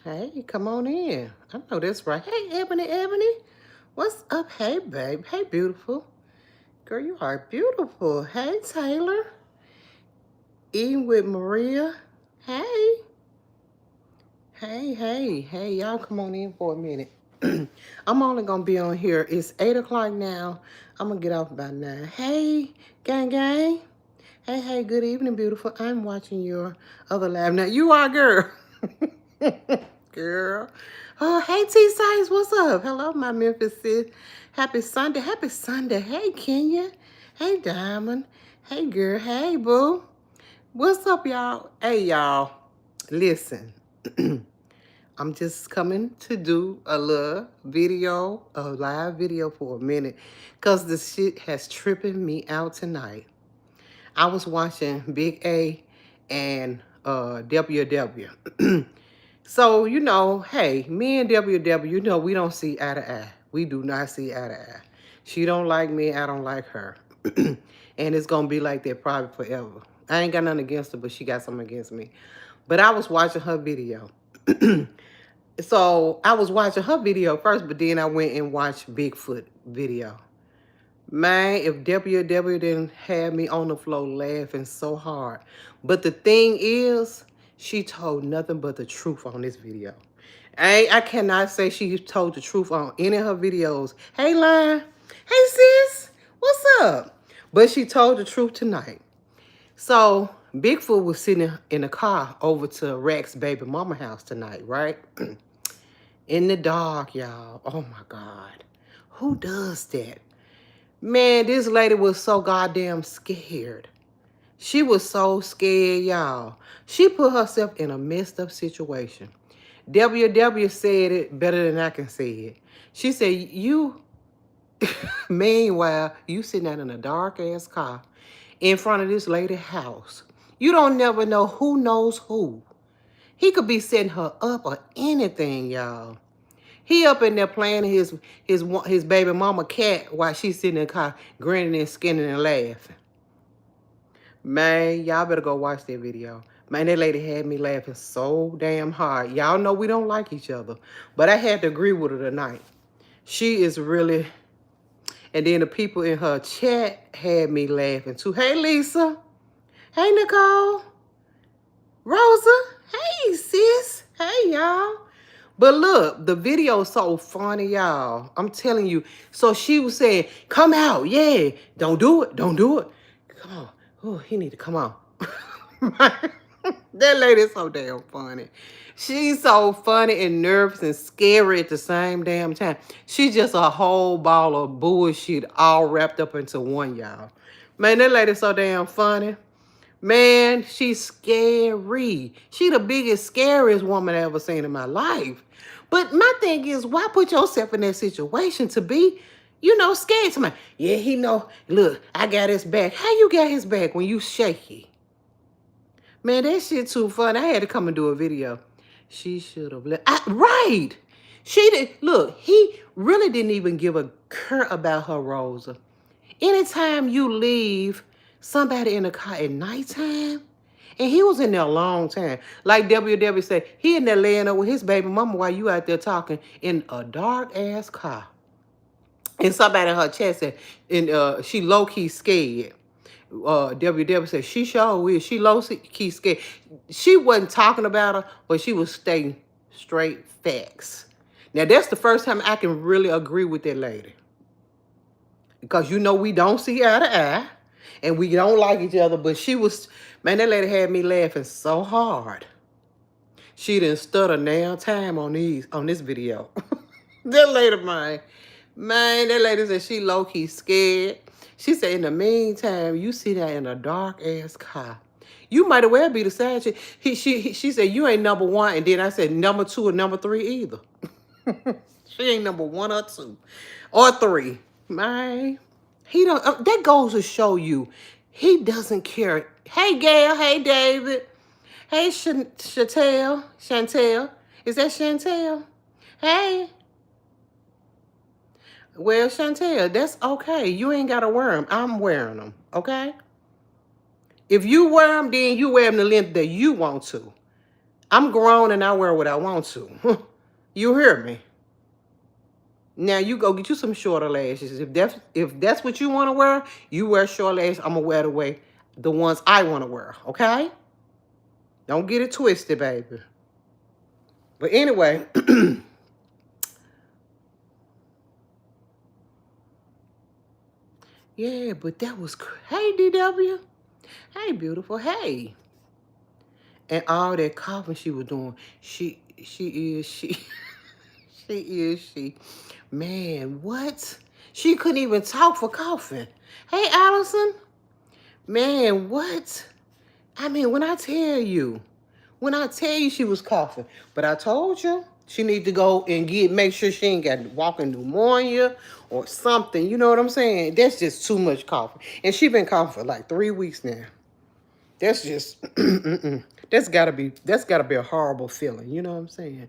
Hey, come on in. I know that's right. Hey, Ebony. What's up? Hey, babe. Hey, beautiful. Girl, you are beautiful. Hey, Taylor. Eating with Maria. Hey. Hey, y'all come on in for a minute. I'm only gonna be on here. It's 8 o'clock now. I'm gonna get off about 9. Hey, gang. Hey, good evening, beautiful. I'm watching your other live. Now, you are, girl. Girl. Oh, hey, T-Size, what's up? Hello, my Memphis sis. Happy Sunday. Happy Sunday. Hey, Kenya. Hey, Diamond. Hey, girl. Hey, boo. What's up, y'all? Hey, y'all. Listen. I'm just coming to do a little video, a live video for a minute, because this shit has tripping me out tonight. I was watching Big A and WW. So, hey, me and WW, we don't see eye to eye. We do not see eye to eye. She don't like me, I don't like her. And it's going to be like that probably forever. I ain't got nothing against her, but she got something against me. But I was watching her video. So I was watching her video first, but then I went and watched Bigfoot video. Man, if WW didn't have me on the floor laughing so hard. But the thing is, she told nothing but the truth on this video. I cannot say she told the truth on any of her videos. Hey, Line. Hey, sis. What's up? But she told the truth tonight. So Bigfoot was sitting in the car over to Rex's baby mama house tonight, right? In the dark, y'all. Oh, my God. Who does that? Man, this lady was so goddamn scared. She was so scared, y'all. She put herself in a messed up situation. WW said it better than I can say it. She said, meanwhile, you sitting out in a dark ass car in front of this lady's house. You don't never know who knows who. He could be setting her up or anything, y'all. He up in there playing his baby mama cat while she's sitting in the car grinning and skinning and laughing. Man, y'all better go watch that video. Man, that lady had me laughing so damn hard. Y'all know we don't like each other, but I had to agree with her tonight. She is really... And then the people in her chat had me laughing too. Hey, Lisa. Hey, Nicole. Rosa. Hey, sis. Hey, y'all. But look, the video is so funny, y'all. I'm telling you. So she was saying, come out. Yeah. Don't do it. Don't do it. Come on. Oh, he need to come on. That lady's so damn funny. She's so funny and nervous and scary at the same damn time. She's just a whole ball of bullshit all wrapped up into one, y'all. Man, that lady's so damn funny. Man, she's scary. She the biggest, scariest woman I ever seen in my life. But my thing is, why put yourself in that situation to be, scared? Somebody, yeah, he know, look, I got his back. How you got his back when you shaky? Man, that shit too fun. I had to come and do a video. She should have left. Right. She did. Look, he really didn't even give a care about her, Rosa. Anytime you leave somebody in the car at nighttime, and he was in there a long time. Like WW said, he in there laying up with his baby mama while you out there talking in a dark-ass car. And somebody in her chat said, and she low-key scared. WW said, she sure is. She low-key scared. She wasn't talking about her, but she was stating straight facts. Now, that's the first time I can really agree with that lady. Because we don't see eye to eye. And we don't like each other. But she was, man, that lady had me laughing so hard. She didn't stutter now time on this video. That lady, man, that lady said she low-key scared. She said, in the meantime, you see that in a dark-ass car. You might as well be the side chick. She said, you ain't number one. And then I said, number two or number three either. She ain't number one or two. Or three. Man, he don't... that goes to show you, he doesn't care. Hey, Gail. Hey, David. Hey, Chantel. Is that Chantel? Hey. Well, Chantel, that's okay. You ain't got to wear them. I'm wearing them, okay? If you wear them, then you wear them the length that you want to. I'm grown and I wear what I want to. You hear me? Now you go get you some shorter lashes. If that's what you want to wear, you wear short lashes. I'm gonna wear the ones I want to wear. Okay? Don't get it twisted, baby. But anyway, yeah. But that was hey DW. Hey beautiful. Hey. And all that coughing she was doing. She she is she. Man, what? She couldn't even talk for coughing. Hey Allison. Man, what? I mean, when I tell you she was coughing, but I told you she need to go and make sure she ain't got walking pneumonia or something. You know what I'm saying? That's just too much coughing. And she been coughing for like 3 weeks now. That's just that's gotta be a horrible feeling. You know what I'm saying?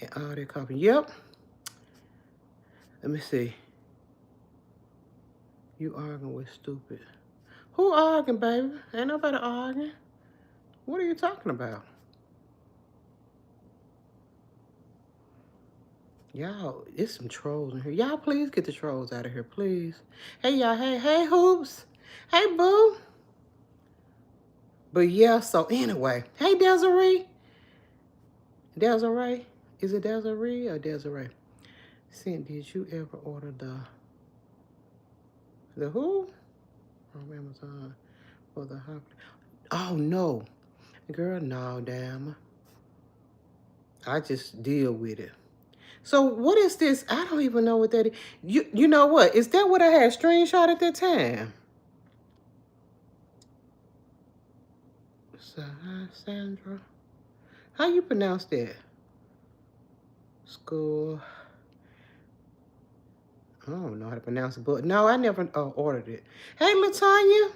And all that coughing. Yep. Let me see. You arguing with stupid. Who arguing, baby? Ain't nobody arguing. What are you talking about? Y'all, it's some trolls in here. Y'all, please get the trolls out of here, please. Hey, y'all. Hey, Hoops. Hey, Boo. But yeah, so anyway. Hey, Desiree. Desiree. Is it Desiree or Desiree? Said, did you ever order the who? From Amazon for the hot. Oh, no. Girl, no, damn. I just deal with it. So what is this? I don't even know what that is. You know what? Is that what I had screenshot at that time? Sandra. How you pronounce that? School. I don't know how to pronounce it, but no, I never ordered it. Hey, Latanya.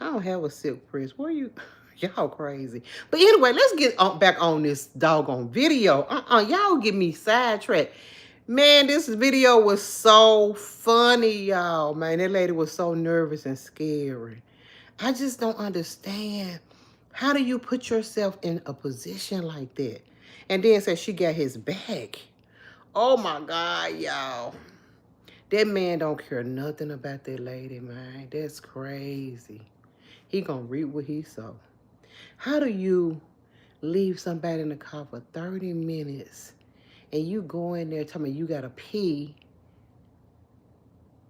I don't have a silk press. Where you? Y'all crazy. But anyway, let's get back on this doggone video. Y'all get me sidetracked. Man, this video was so funny, y'all. Man, that lady was so nervous and scary. I just don't understand. How do you put yourself in a position like that? And then say she got his back. Oh my God, y'all. That man don't care nothing about that lady, man. That's crazy. He gonna reap what he sow. How do you leave somebody in the car for 30 minutes and you go in there telling me you gotta pee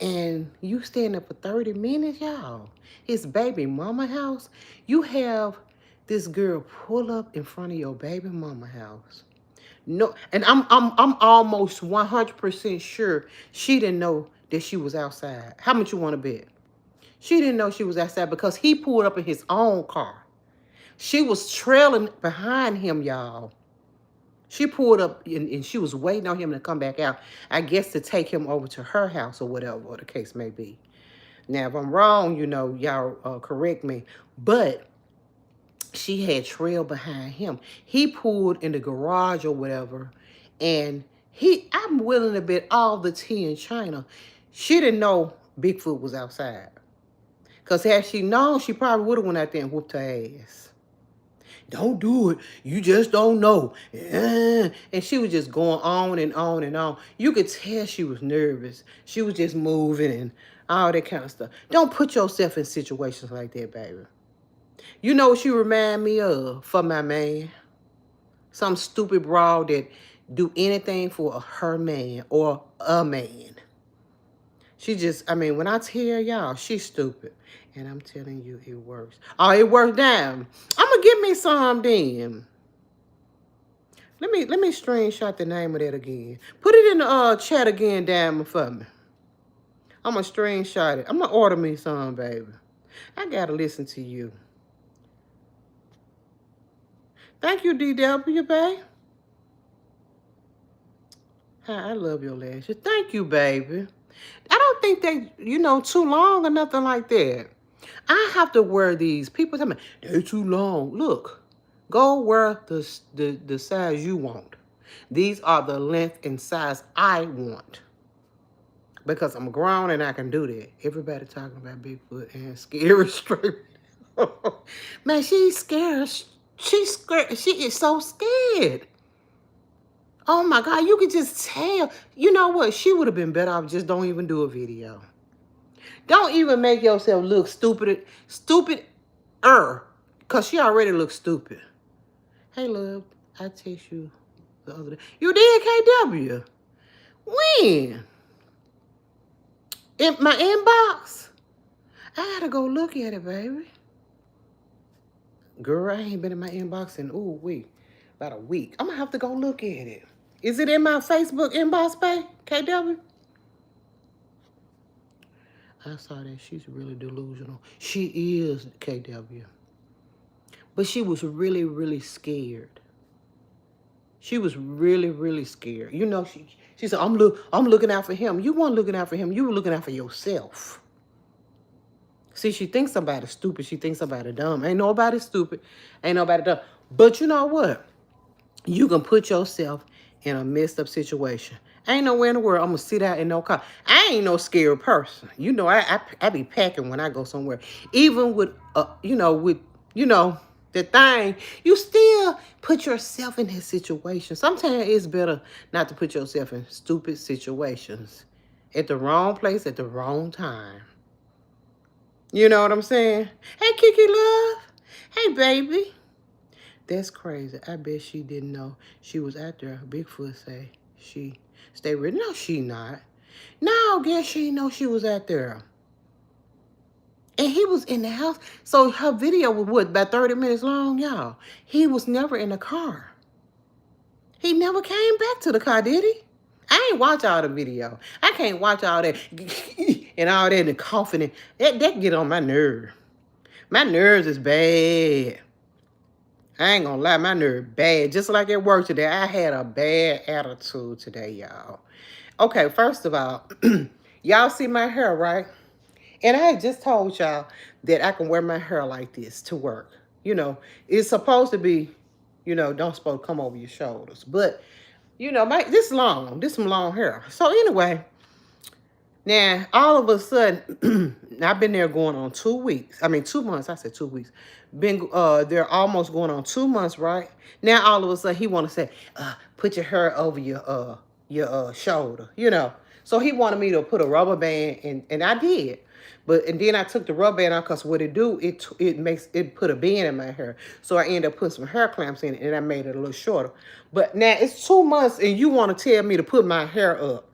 and you stand there for 30 minutes, y'all? His baby mama house. You have this girl pull up in front of your baby mama house. No, and I'm almost 100% sure she didn't know that she was outside. How much you want to bet? She didn't know she was outside because he pulled up in his own car. She was trailing behind him, y'all. She pulled up and she was waiting on him to come back out, I guess to take him over to her house or whatever the case may be. Now, if I'm wrong, y'all correct me. But she had trailed behind him. He pulled in the garage or whatever, and I'm willing to bet all the tea in China, she didn't know Bigfoot was outside. Because had she known, she probably would have went out there and whooped her ass. Don't do it. You just don't know. And she was just going on and on and on. You could tell she was nervous. She was just moving and all that kind of stuff. Don't put yourself in situations like that, baby. You know what she remind me of for my man? Some stupid broad that do anything for her man or a man. She just, when I tell y'all, she's stupid. And I'm telling you, it works. Oh, it worked down. I'm going to give me some then. Let me screenshot the name of that again. Put it in the chat again, Diamond, for me. I'm going to screenshot it. I'm going to order me some, baby. I got to listen to you. Thank you, DW, babe. Hi, I love your lashes. Thank you, baby. I don't think they, too long or nothing like that. I have to wear these. People tell me, they're too long. Look, go wear the size you want. These are the length and size I want. Because I'm grown and I can do that. Everybody talking about Bigfoot and scary straight. Man, she's scared. She's scared. She is so scared. Oh my God, you could just tell. You know what? She would have been better off just don't even do a video. Don't even make yourself look stupider, because she already looks stupid. Hey, love, I text you the other day. You did, KW? When? In my inbox? I gotta go look at it, baby. Girl, I ain't been in my inbox in, about a week. I'm gonna have to go look at it. Is it in my Facebook inbox, babe, KW? I saw that. She's really delusional. She is, KW. But she was really, really scared. She was really, really scared. You know, she said, I'm looking out for him. You weren't looking out for him. You were looking out for yourself. See, she thinks somebody's stupid. She thinks somebody dumb. Ain't nobody stupid. Ain't nobody dumb. But you know what? You can put yourself in a messed up situation. Ain't nowhere in the world I'm going to sit out in no car. I ain't no scared person. You know, I be packing when I go somewhere. Even with, the thing, you still put yourself in this situation. Sometimes it's better not to put yourself in stupid situations. At the wrong place, at the wrong time. You know what I'm saying? Hey, Kiki love. Hey, baby. That's crazy. I bet she didn't know she was out there. Bigfoot say she stay with. No, she not. No, I guess she didn't know she was out there. And he was in the house. So her video was what, about 30 minutes long, y'all? He was never in the car. He never came back to the car, did he? I ain't watch all the video. I can't watch all that and all that and coughing. That get on my nerve. My nerves is bad. I ain't gonna lie, my nerve bad. Just like at work today, I had a bad attitude today, y'all. Okay, first of all, y'all see my hair, right? And I just told y'all that I can wear my hair like this to work. You know, it's supposed to be, don't supposed to come over your shoulders. But, this long. This some long hair. So anyway, now all of a sudden, I've been there going on 2 weeks. I mean, 2 months. I said 2 weeks. Been they're almost going on 2 months, right? Now all of a sudden he want to say, put your hair over your shoulder, So he wanted me to put a rubber band, and I did. And then I took the rubber band out because what it do, it put a band in my hair. So I ended up putting some hair clamps in it, and I made it a little shorter. But now it's 2 months, and you want to tell me to put my hair up.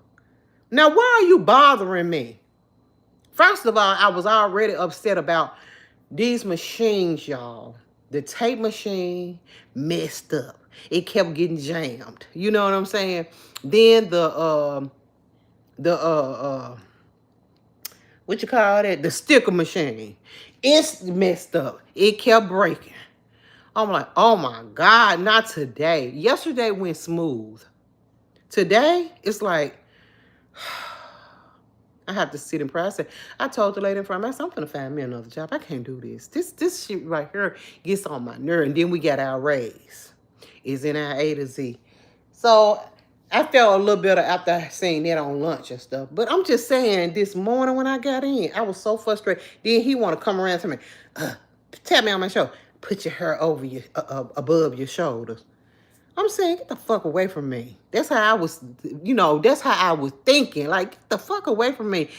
Now, why are you bothering me? First of all, I was already upset about these machines, y'all. The tape machine messed up. It kept getting jammed. You know what I'm saying? Then what you call that? The sticker machine. It's messed up. It kept breaking. I'm like, oh my God, not today. Yesterday went smooth. Today, it's like, I have to sit and pray. I told the lady in front of me, I said, I'm going to find me another job. I can't do this. This shit right here gets on my nerve. And then we got our raise. It's in our A to Z. So I felt a little better after I seen that on lunch and stuff. But I'm just saying, this morning when I got in, I was so frustrated. Then he want to come around to me, tap me on my shoulder, put your hair over above your shoulders. I'm saying, get the fuck away from me. That's how I was, that's how I was thinking. Like, get the fuck away from me.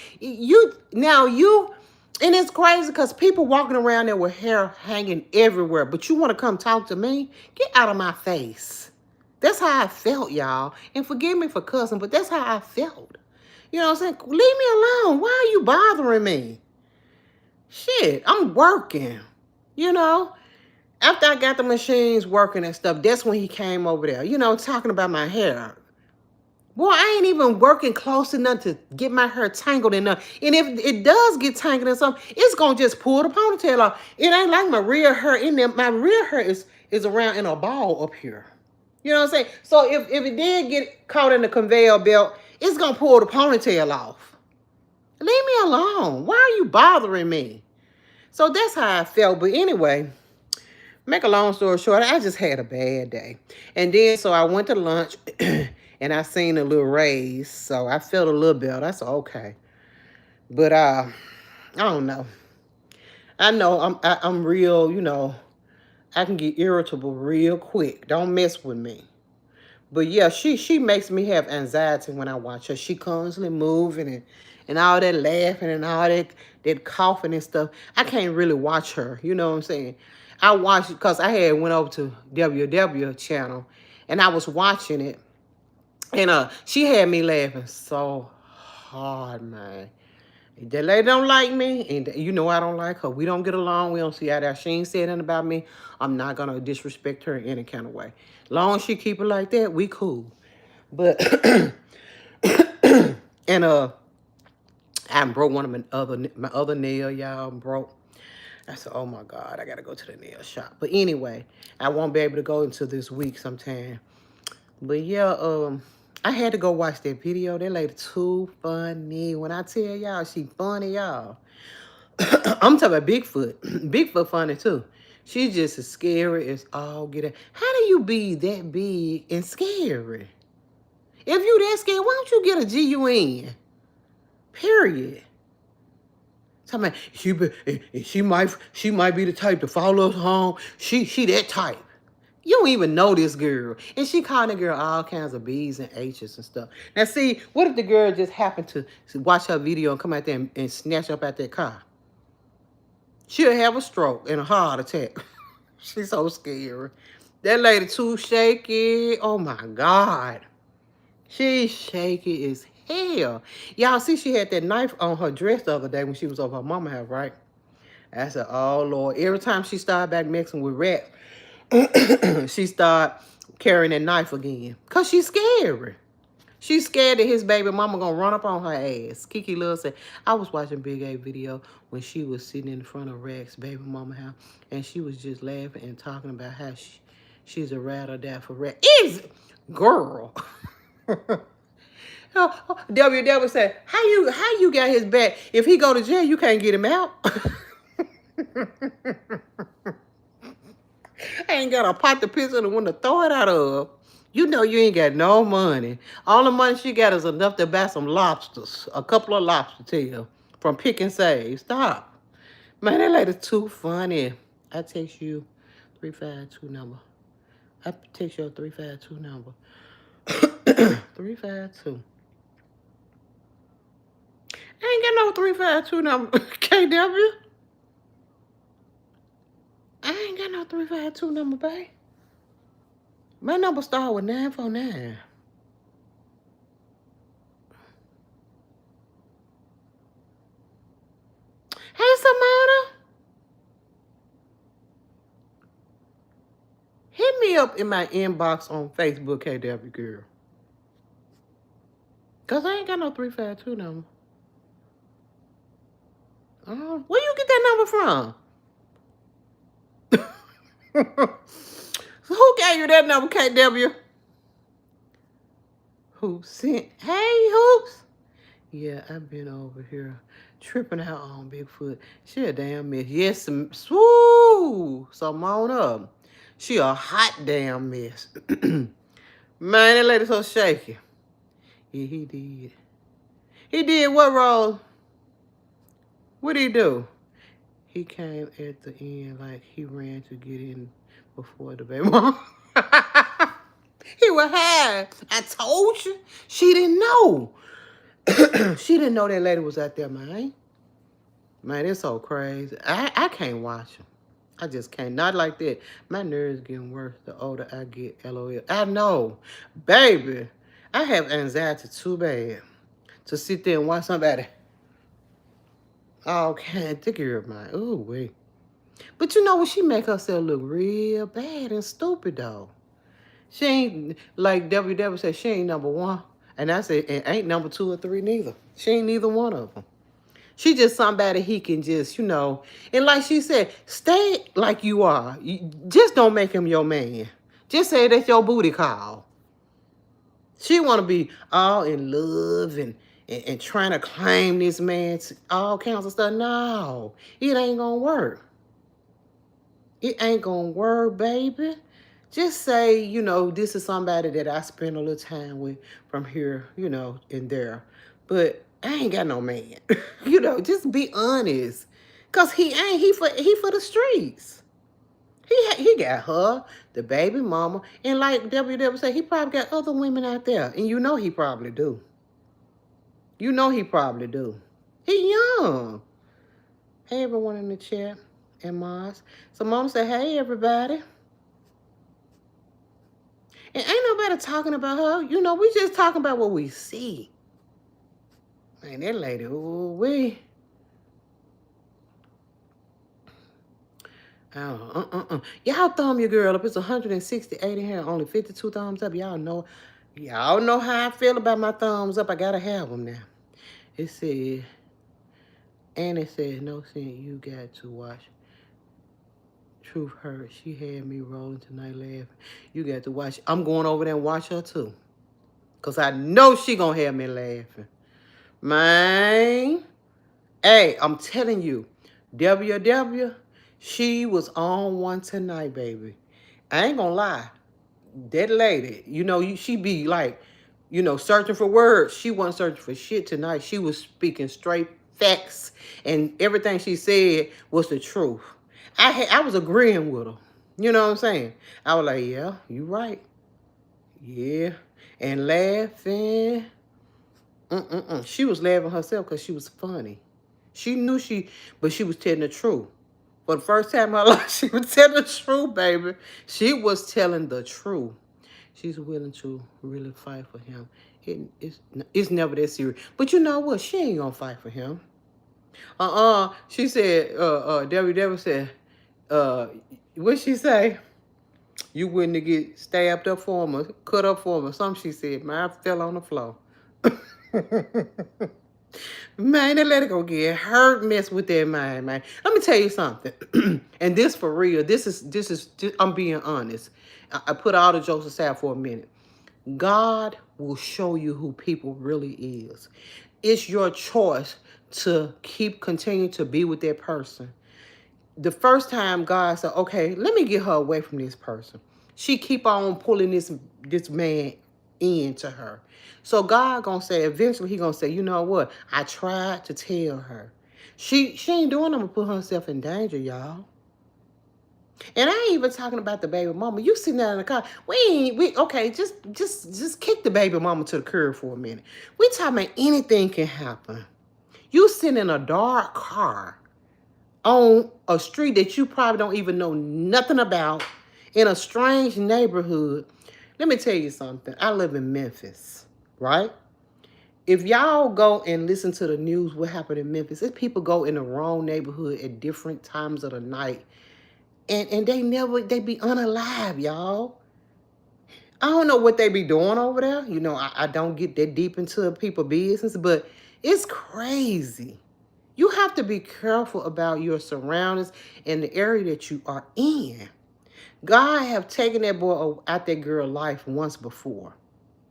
And it's crazy because people walking around there with hair hanging everywhere, but you want to come talk to me? Get out of my face. That's how I felt, y'all. And forgive me for cussing, but that's how I felt. You know what I'm saying? Leave me alone. Why are you bothering me? Shit, I'm working, After I got the machines working and stuff, that's when he came over there, talking about my hair. Boy, I ain't even working close enough to get my hair tangled enough. And if it does get tangled in something, it's going to just pull the ponytail off. It ain't like my real hair in there. My real hair is around in a ball up here. You know what I'm saying? So if it did get caught in the conveyor belt, it's going to pull the ponytail off. Leave me alone. Why are you bothering me? So that's how I felt. But anyway, make a long story short, I just had a bad day. And then, so I went to lunch and I seen a little raise. So I felt a little better. I said, okay. But I don't know. I know I'm real, you know, I can get irritable real quick. Don't mess with me. But yeah, she makes me have anxiety when I watch her. She constantly moving and all that laughing and all that coughing and stuff. I can't really watch her. You know what I'm saying? I watched it because I had went over to WW channel and I was watching it. And she had me laughing so hard, man. That lady don't like me, and you know I don't like her. We don't get along. We don't see eye to eye. She ain't said nothing about me. I'm not gonna disrespect her in any kind of way. Long as she keep it like that, we cool. But and I broke one of my other nail, y'all. Broke. I said, oh my God, I gotta go to the nail shop. But anyway, I won't be able to go until this week sometime. But yeah, I had to go watch that video. That lady too funny. When I tell y'all, she funny, y'all. I'm talking about Bigfoot. Bigfoot funny too. She's just as scary as all get out. How do you be that big and scary? If you that scared, why don't you get a GUN? Period. Talking about she might be the type to follow us home. She that type. You don't even know this girl. And she calling the girl all kinds of B's and H's and stuff. Now, see, what if the girl just happened to watch her video and come out there and snatch up at that car? She'll have a stroke and a heart attack. She's so scary. That lady too shaky. Oh, my God. She's shaky as hell. Y'all see she had that knife on her dress the other day when she was over her mama's house, right? I said, oh, Lord. Every time she started back mixing with rats, she started carrying that knife again. Because she's scary. She's scared that his baby mama gonna run up on her ass. Kiki Love said, I was watching Big A video when she was sitting in front of Rex baby mama house, and she was just laughing and talking about how she's a rat or die for Rex. Is girl. WW said, how you got his back? If he go to jail, you can't get him out. I ain't got a pot to piss in the window to throw it out of. You know you ain't got no money. All the money she got is enough to buy some lobsters. A couple of lobster tails from Pick and Save. Stop. Man, that lady too funny. I text you 352 number. I text your 352 number. 352. I ain't got no 352 number. KW. I ain't got no 352 number, babe. My number start with 949. Hey, Samana. Hit me up in my inbox on Facebook, KW girl. Because I ain't got no 352 number. Where you get that number from? So who gave you that number, KW? Who sent? Hey, Hoops. Yeah, I've been over here tripping out on Bigfoot. She a damn mess. Yes, swoo. Something on up. She a hot damn mess. Man, that lady so shaky. Yeah, he did. He did what, Rose? What did he do? He came at the end like he ran to get in before the baby mom. He was high. I told you. She didn't know. She didn't know that lady was out there, man. Man, it's so crazy. I can't watch him. I just can't. Not like that. My nerves getting worse the older I get. LOL. I know. Baby, I have anxiety too bad to sit there and watch somebody. Oh, can't think of mine. Ooh, wait. But you know what? She make herself look real bad and stupid, though. She ain't, like WW said, she ain't number one. And I said, and ain't number 2 or 3 neither. She ain't neither one of them. She just somebody he can just, you know. And like she said, stay like you are. Just don't make him your man. Just say that's your booty call. She want to be all in love and trying to claim this man, all kinds of stuff. No, it ain't going to work. It ain't going to work, baby. Just say, you know, this is somebody that I spend a little time with from here, you know, and there. But I ain't got no man. You know, just be honest. Cause he ain't, he for the streets. He got her, the baby mama, and like WW said, he probably got other women out there. And you know he probably do. You know he probably do. He young. Hey everyone in the chat and Mars. So mom said, hey everybody. And ain't nobody talking about her. You know, we just talking about what we see. Man, that lady, ooh wee. Y'all thumb your girl up. It's 168 in here, only 52 thumbs up. Y'all know how I feel about my thumbs up. I gotta have them now. It said, and it said, no sense, you got to watch. Truth hurt. She had me rolling tonight laughing. You got to watch. I'm going over there and watch her too. Because I know she gonna have me laughing. Man. Hey, I'm telling you, WW, she was on one tonight, baby. I ain't gonna lie. That lady, you know, she be like, you know, searching for words. She wasn't searching for shit tonight. She was speaking straight facts, and everything she said was the truth. I was agreeing with her. You know what I'm saying? I was like, yeah, you right. Yeah. And laughing. She was laughing herself because she was funny. She knew but she was telling the truth. For the first time in her life, she was telling the truth, baby. She was telling the truth. She's willing to really fight for him. It's never that serious. But you know what? She ain't gonna fight for him. She said, Debbie said, what she say? You wouldn't get stabbed up for him or cut up for him or something, she said. Man, I fell on the floor. Man, they let it go get hurt, mess with their mind, man. Let me tell you something. And this for real. This is I'm being honest. I put all the jokes aside for a minute. God will show you who people really is. It's your choice to continue to be with that person. The first time God said, okay, let me get her away from this person. She keep on pulling this man into her. So God gonna say, eventually he gonna say, you know what? I tried to tell her. She ain't doing nothing to put herself in danger, y'all. And I ain't even talking about the baby mama. You sitting there in the car. Okay, just kick the baby mama to the curb for a minute. We talking about anything can happen. You sitting in a dark car on a street that you probably don't even know nothing about in a strange neighborhood. Let me tell you something. I live in Memphis, right? If y'all go and listen to the news, what happened in Memphis, if people go in the wrong neighborhood at different times of the night, and they be unalive, y'all. I don't know what they be doing over there. You know, I don't get that deep into people's business, but it's crazy. You have to be careful about your surroundings and the area that you are in. God have taken that boy out that girl's life once before.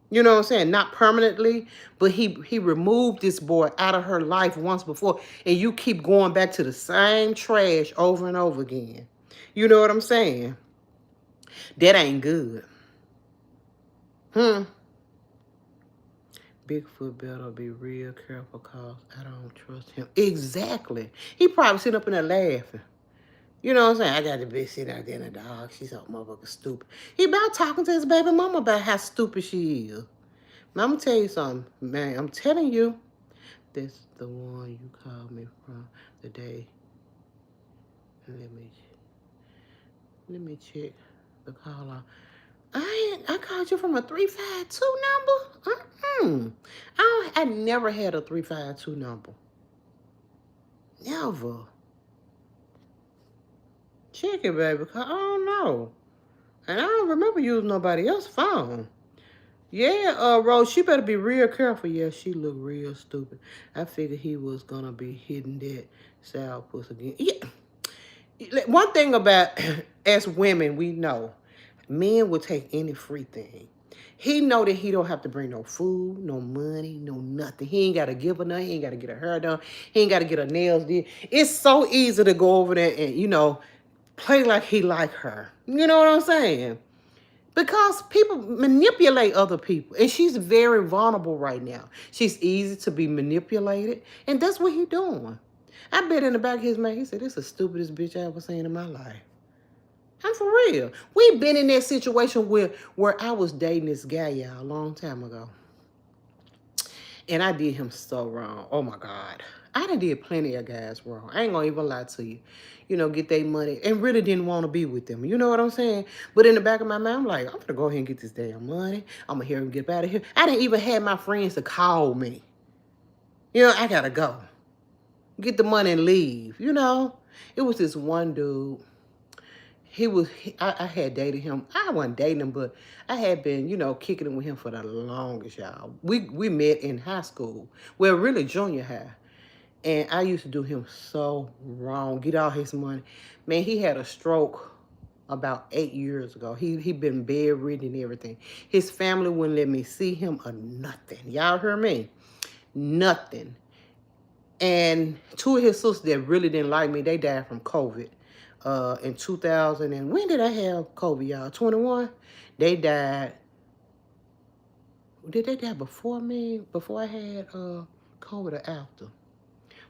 You know what I'm saying? Not permanently, but he removed this boy out of her life once before, and you keep going back to the same trash over and over again. You know what I'm saying? That ain't good. Bigfoot better be real careful because I don't trust him. Exactly. He probably sitting up in there laughing. You know what I'm saying? I got the bitch sitting out there in the dog. She's so motherfucking stupid. He about talking to his baby mama about how stupid she is. Now, I'm going to tell you something, man. I'm telling you, this the one you called me from the day. Let me check the call out. I called you from a 352 number? I never had a 352 number. Never. Check it, baby, because I don't know. And I don't remember using nobody else's phone. Yeah, Rose, she better be real careful. Yeah, she look real stupid. I figured he was going to be hitting that sourpuss again. Yeah. One thing about as women, we know, men will take any free thing. He know that he don't have to bring no food, no money, no nothing. He ain't got to give her nothing. He ain't got to get her hair done. He ain't got to get her nails did. It's so easy to go over there and, you know, play like he like her. You know what I'm saying? Because people manipulate other people. And she's very vulnerable right now. She's easy to be manipulated. And that's what he's doing. I bet in the back of his mind, he said, this is the stupidest bitch I ever seen in my life. I'm for real. We been in that situation where I was dating this guy, y'all, a long time ago. And I did him so wrong. Oh my God. I done did plenty of guys wrong. I ain't gonna even lie to you. You know, get their money and really didn't want to be with them. You know what I'm saying? But in the back of my mind, I'm like, I'm gonna go ahead and get this damn money. I'm gonna hear him get out of here. I didn't even have my friends to call me. You know, I gotta go. Get the money and leave. You know? It was this one dude. I had dated him. I wasn't dating him, but I had been, you know, kicking it with him for the longest, y'all. We met in high school. Well, really junior high. And I used to do him so wrong, get all his money. Man, he had a stroke about 8 years ago. He been bedridden and everything. His family wouldn't let me see him or nothing. Y'all hear me? Nothing. And two of his sisters that really didn't like me, they died from COVID. In 2000, and when did I have COVID, y'all? 21? They died. Did they die before me? Before I had COVID or after?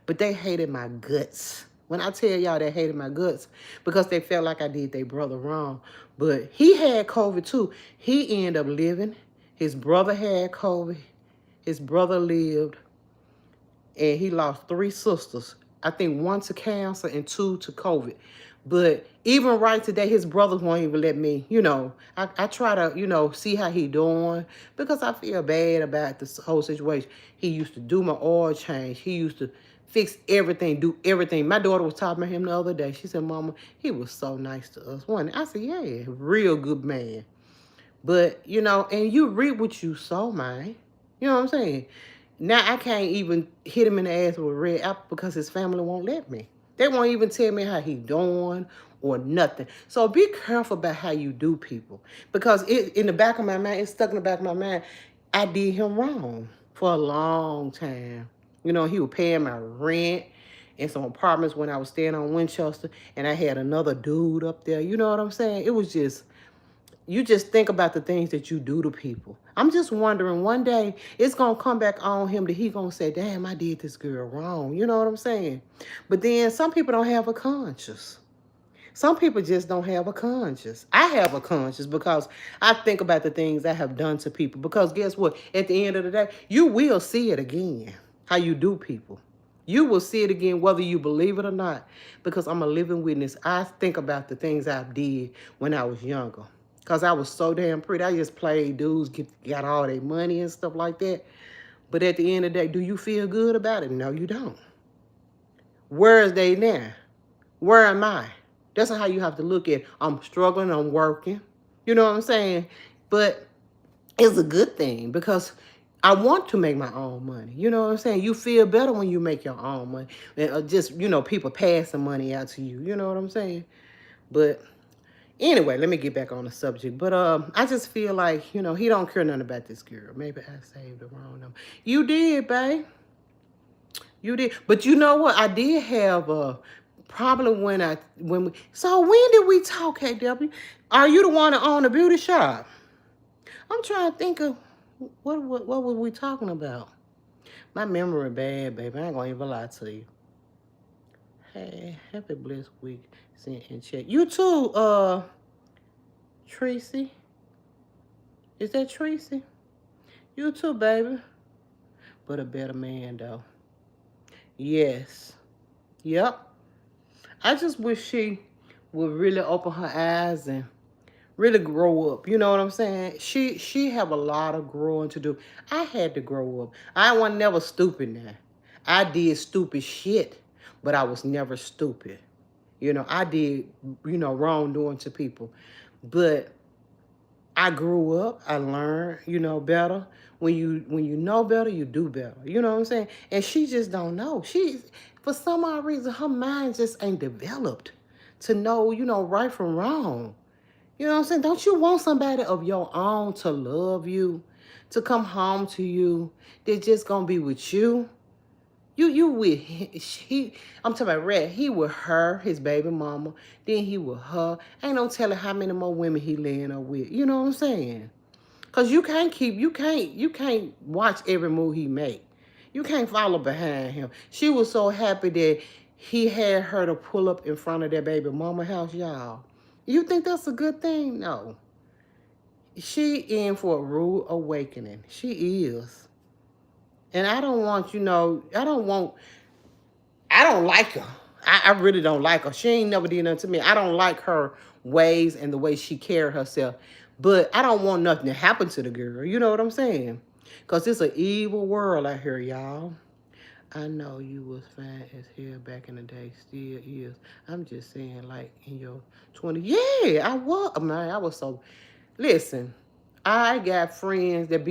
But they hated my guts. When I tell y'all they hated my guts, because they felt like I did their brother wrong. But he had COVID too. He ended up living. His brother had COVID. His brother lived. And he lost 3 sisters. I think 1 to cancer and 2 to COVID. But even right today, his brothers won't even let me, you know, I try to, you know, see how he doing, because I feel bad about this whole situation. He used to do my oil change. He used to fix everything, do everything. My daughter was talking about him the other day. She said, Mama, he was so nice to us. I said, yeah, real good man. But, you know, and you reap what you sow, man. You know what I'm saying? Now I can't even hit him in the ass with a red apple because his family won't let me. They won't even tell me how he doing or nothing. So be careful about how you do people, because it in the back of my mind, it's stuck in the back of my mind. I did him wrong for a long time. You know, he was paying my rent in some apartments when I was staying on Winchester, and I had another dude up there. You know what I'm saying? It was just, you just think about the things that you do to people. I'm just wondering, one day it's going to come back on him that he going to say, damn, I did this girl wrong. You know what I'm saying? But then some people don't have a conscience. Some people just don't have a conscience. I have a conscience because I think about the things I have done to people. Because guess what? At the end of the day, you will see it again, how you do people. You will see it again whether you believe it or not, because I'm a living witness. I think about the things I did when I was younger. Because I was so damn pretty. I just played dudes, got all their money and stuff like that. But at the end of the day, do you feel good about it? No, you don't. Where is they now? Where am I? That's how you have to look at it. I'm struggling, I'm working. You know what I'm saying? But it's a good thing because I want to make my own money. You know what I'm saying? You feel better when you make your own money. Just, you know, people passing money out to you. You know what I'm saying? But anyway, let me get back on the subject. But I just feel like, you know, he don't care nothing about this girl. Maybe I saved the wrong number. You did, babe. You did. But you know what? I did have a problem so when did we talk, KW? Are you the one that owned the beauty shop? I'm trying to think of what were we talking about? My memory bad, baby. I ain't gonna even lie to you. Hey, happy blessed week. Send and check. You too, Tracy. Is that Tracy? You too, baby. But a better man, though. Yes. Yep. I just wish she would really open her eyes and really grow up. You know what I'm saying? She have a lot of growing to do. I had to grow up. I was never stupid now. I did stupid shit, but I was never stupid. You know, I did, you know, wrongdoing to people. But I grew up, I learned, you know, better. When you know better, you do better. You know what I'm saying? And she just don't know. For some odd reason, her mind just ain't developed to know, you know, right from wrong. You know what I'm saying? Don't you want somebody of your own to love you, to come home to you, they're just gonna be with you? You with I'm talking about Red. He with her, his baby mama. Then he with her. Ain't no telling how many more women he laying up with. You know what I'm saying? Cause you can't watch every move he make. You can't follow behind him. She was so happy that he had her to pull up in front of their baby mama house, y'all. You think that's a good thing? No. She in for a rude awakening. She is. And I don't want, I don't like her. I really don't like her. She ain't never did nothing to me. I don't like her ways and the way she carry herself. But I don't want nothing to happen to the girl. You know what I'm saying? Because it's an evil world out here, y'all. I know you was fine as hell back in the day. Still is. I'm just saying, like, in your 20s. Yeah, I was. Man, I was so... Listen, I got friends that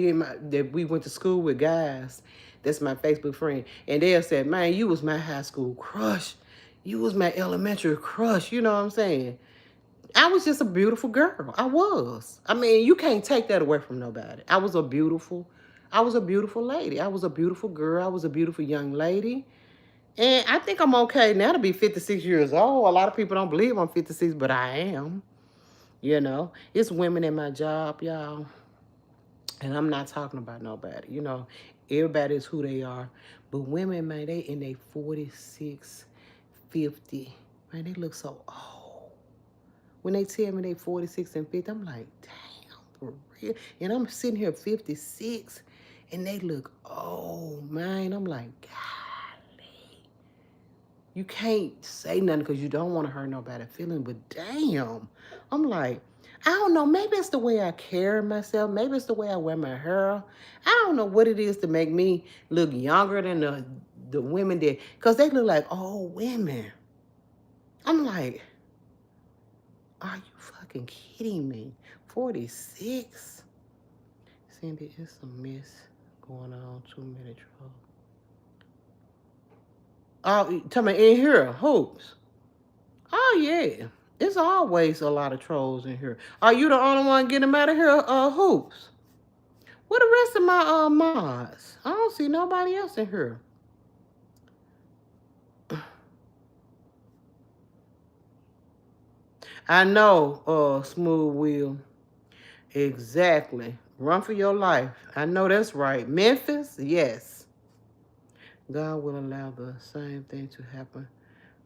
that we went to school with, guys. That's my Facebook friend. And they'll say, man, you was my high school crush. You was my elementary crush. You know what I'm saying? I was just a beautiful girl. I was. I mean, you can't take that away from nobody. I was a beautiful lady. I was a beautiful girl. I was a beautiful young lady. And I think I'm okay now to be 56 years old. A lot of people don't believe I'm 56, but I am. You know, it's women in my job, y'all. And I'm not talking about nobody. You know, everybody is who they are. But women, man, they in their 46, 50. Man, they look so old. When they tell me they 46 and 50, I'm like, damn, for real? And I'm sitting here 56, and they look old, man. I'm like, golly. You can't say nothing because you don't want to hurt nobody's feeling, but damn. I'm like, I don't know. Maybe it's the way I carry myself. Maybe it's the way I wear my hair. I don't know what it is to make me look younger than the women that, because they look like old women. I'm like, are you fucking kidding me? 46? Cindy, it's a mess going on. 2 minute troll. Oh, tell me in here, hoops. Oh yeah, it's always a lot of trolls in here. Are you the only one getting them out of here, hoops? What the rest of my mods? I don't see nobody else in here. I know, Smooth Wheel. Exactly. Run for your life. I know that's right. Memphis, yes. God will allow the same thing to happen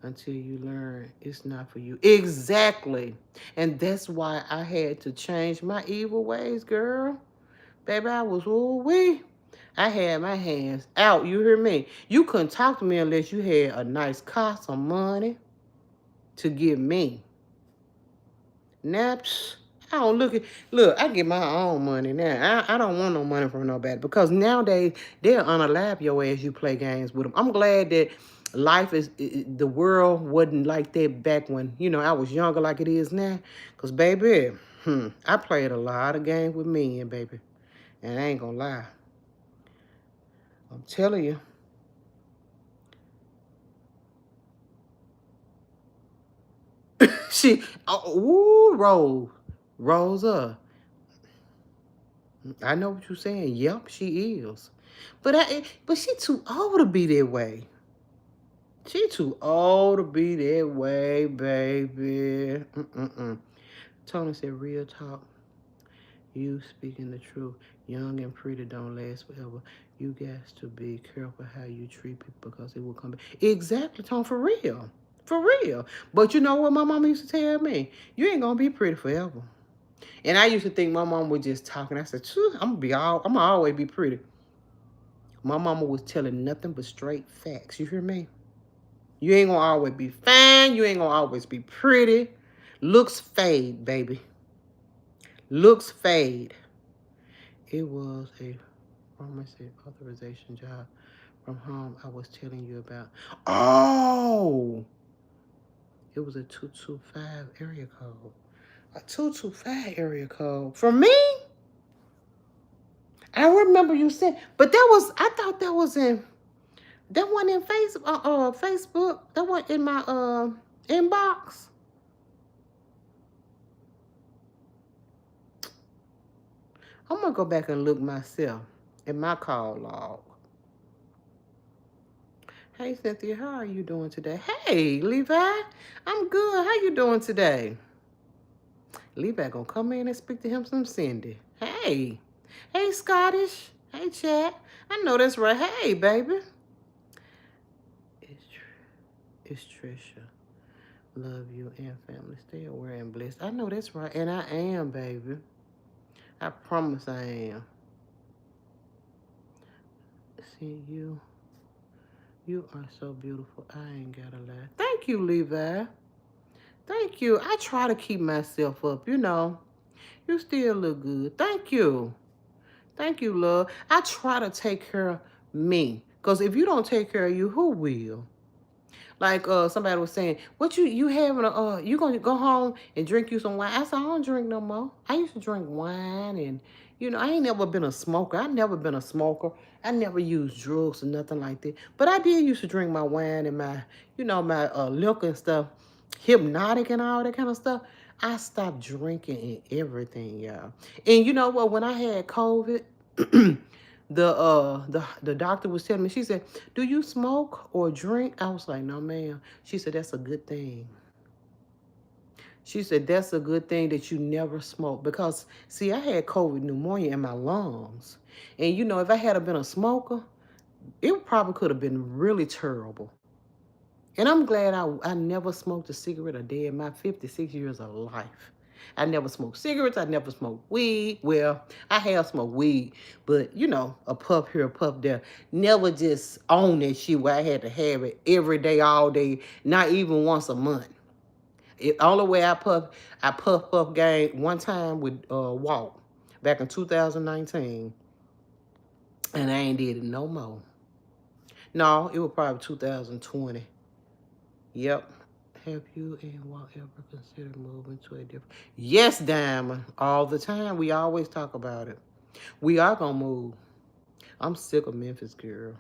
until you learn it's not for you. Exactly. And that's why I had to change my evil ways, girl. Baby, I was ooh-wee. I had my hands out. You hear me? You couldn't talk to me unless you had a nice car, some money to give me. Naps. I don't look, I get my own money now. I don't want no money from nobody because nowadays they'll unalive your ass you play games with them. I'm glad that the world wasn't like that back when, I was younger like it is now. Because, baby, I played a lot of games with men, baby. And I ain't gonna lie. I'm telling you. Rosa. I know what you're saying. Yep, she is. But she too old to be that way. She too old to be that way, baby. Tony said, real talk. You speaking the truth. Young and pretty don't last forever. You got to be careful how you treat people because it will come back. Exactly, Tony, for real. For real. But you know what my mama used to tell me? You ain't gonna be pretty forever. And I used to think my mom was just talking. I said, I'm gonna always be pretty. My mama was telling nothing but straight facts. You hear me? You ain't gonna always be fine. You ain't gonna always be pretty. Looks fade, baby. Looks fade. It was a pharmacy authorization job from home I was telling you about. Oh! It was a 225 area code. A 225 area code. For me? I remember you said, but I thought that was in, that wasn't in Facebook. That wasn't in my inbox. I'm gonna go back and look myself in my call log. Hey Cynthia, how are you doing today? Hey Levi, I'm good. How you doing today? Levi gonna come in and speak to him some Cindy. Hey Scottish. Hey chat. I know that's right. Hey, baby. It's Trisha. Love you and family. Stay aware and blessed. I know that's right. And I am, baby. I promise I am. See you. You are so beautiful. I ain't gotta lie. Thank you, Levi. Thank you. I try to keep myself up, you know. You still look good. Thank you. Thank you, love. I try to take care of me. Because if you don't take care of you, who will? Like somebody was saying, what you having you gonna go home and drink you some wine? I said, I don't drink no more. I used to drink wine and I ain't never been a smoker. I never been a smoker. I never used drugs or nothing like that. But I did used to drink my wine and my, my liquor and stuff, hypnotic and all that kind of stuff. I stopped drinking and everything, y'all. And you know what? When I had COVID, the doctor was telling me, she said, do you smoke or drink? I was like, no, ma'am. She said, that's a good thing. She said, that's a good thing that you never smoke. Because, see, I had COVID pneumonia in my lungs. And, if I had been a smoker, it probably could have been really terrible. And I'm glad I never smoked a cigarette a day in my 56 years of life. I never smoked cigarettes. I never smoked weed. Well, I have smoked weed, but a puff here, a puff there. Never just own that shit where I had to have it every day, all day, not even once a month. Only way I puff gang one time with Walt back in 2019, and I ain't did it no more. No, it was probably 2020. Yep. Have you and Walt ever considered moving to a different? Yes, Diamond. All the time. We always talk about it. We are gonna move. I'm sick of Memphis, girl.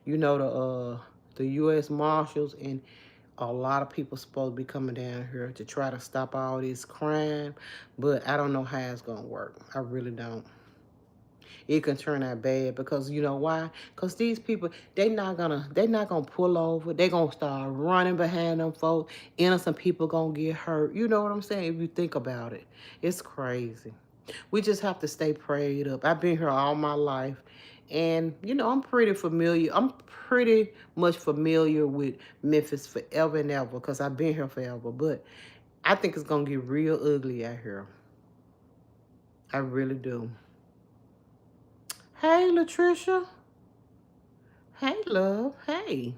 You know the U.S. Marshals and a lot of people supposed to be coming down here to try to stop all this crime, but I don't know how it's gonna work. I really don't. It can turn out bad because you know why? Because these people, they not gonna pull over. They gonna start running behind them folks. Innocent people gonna get hurt. You know what I'm saying? If you think about it, it's crazy. We just have to stay prayed up. I've been here all my life, and I'm pretty familiar. I'm pretty much familiar with Memphis forever and ever because I've been here forever. But I think it's gonna get real ugly out here. I really do. Hey, Latricia. Hey, love. Hey.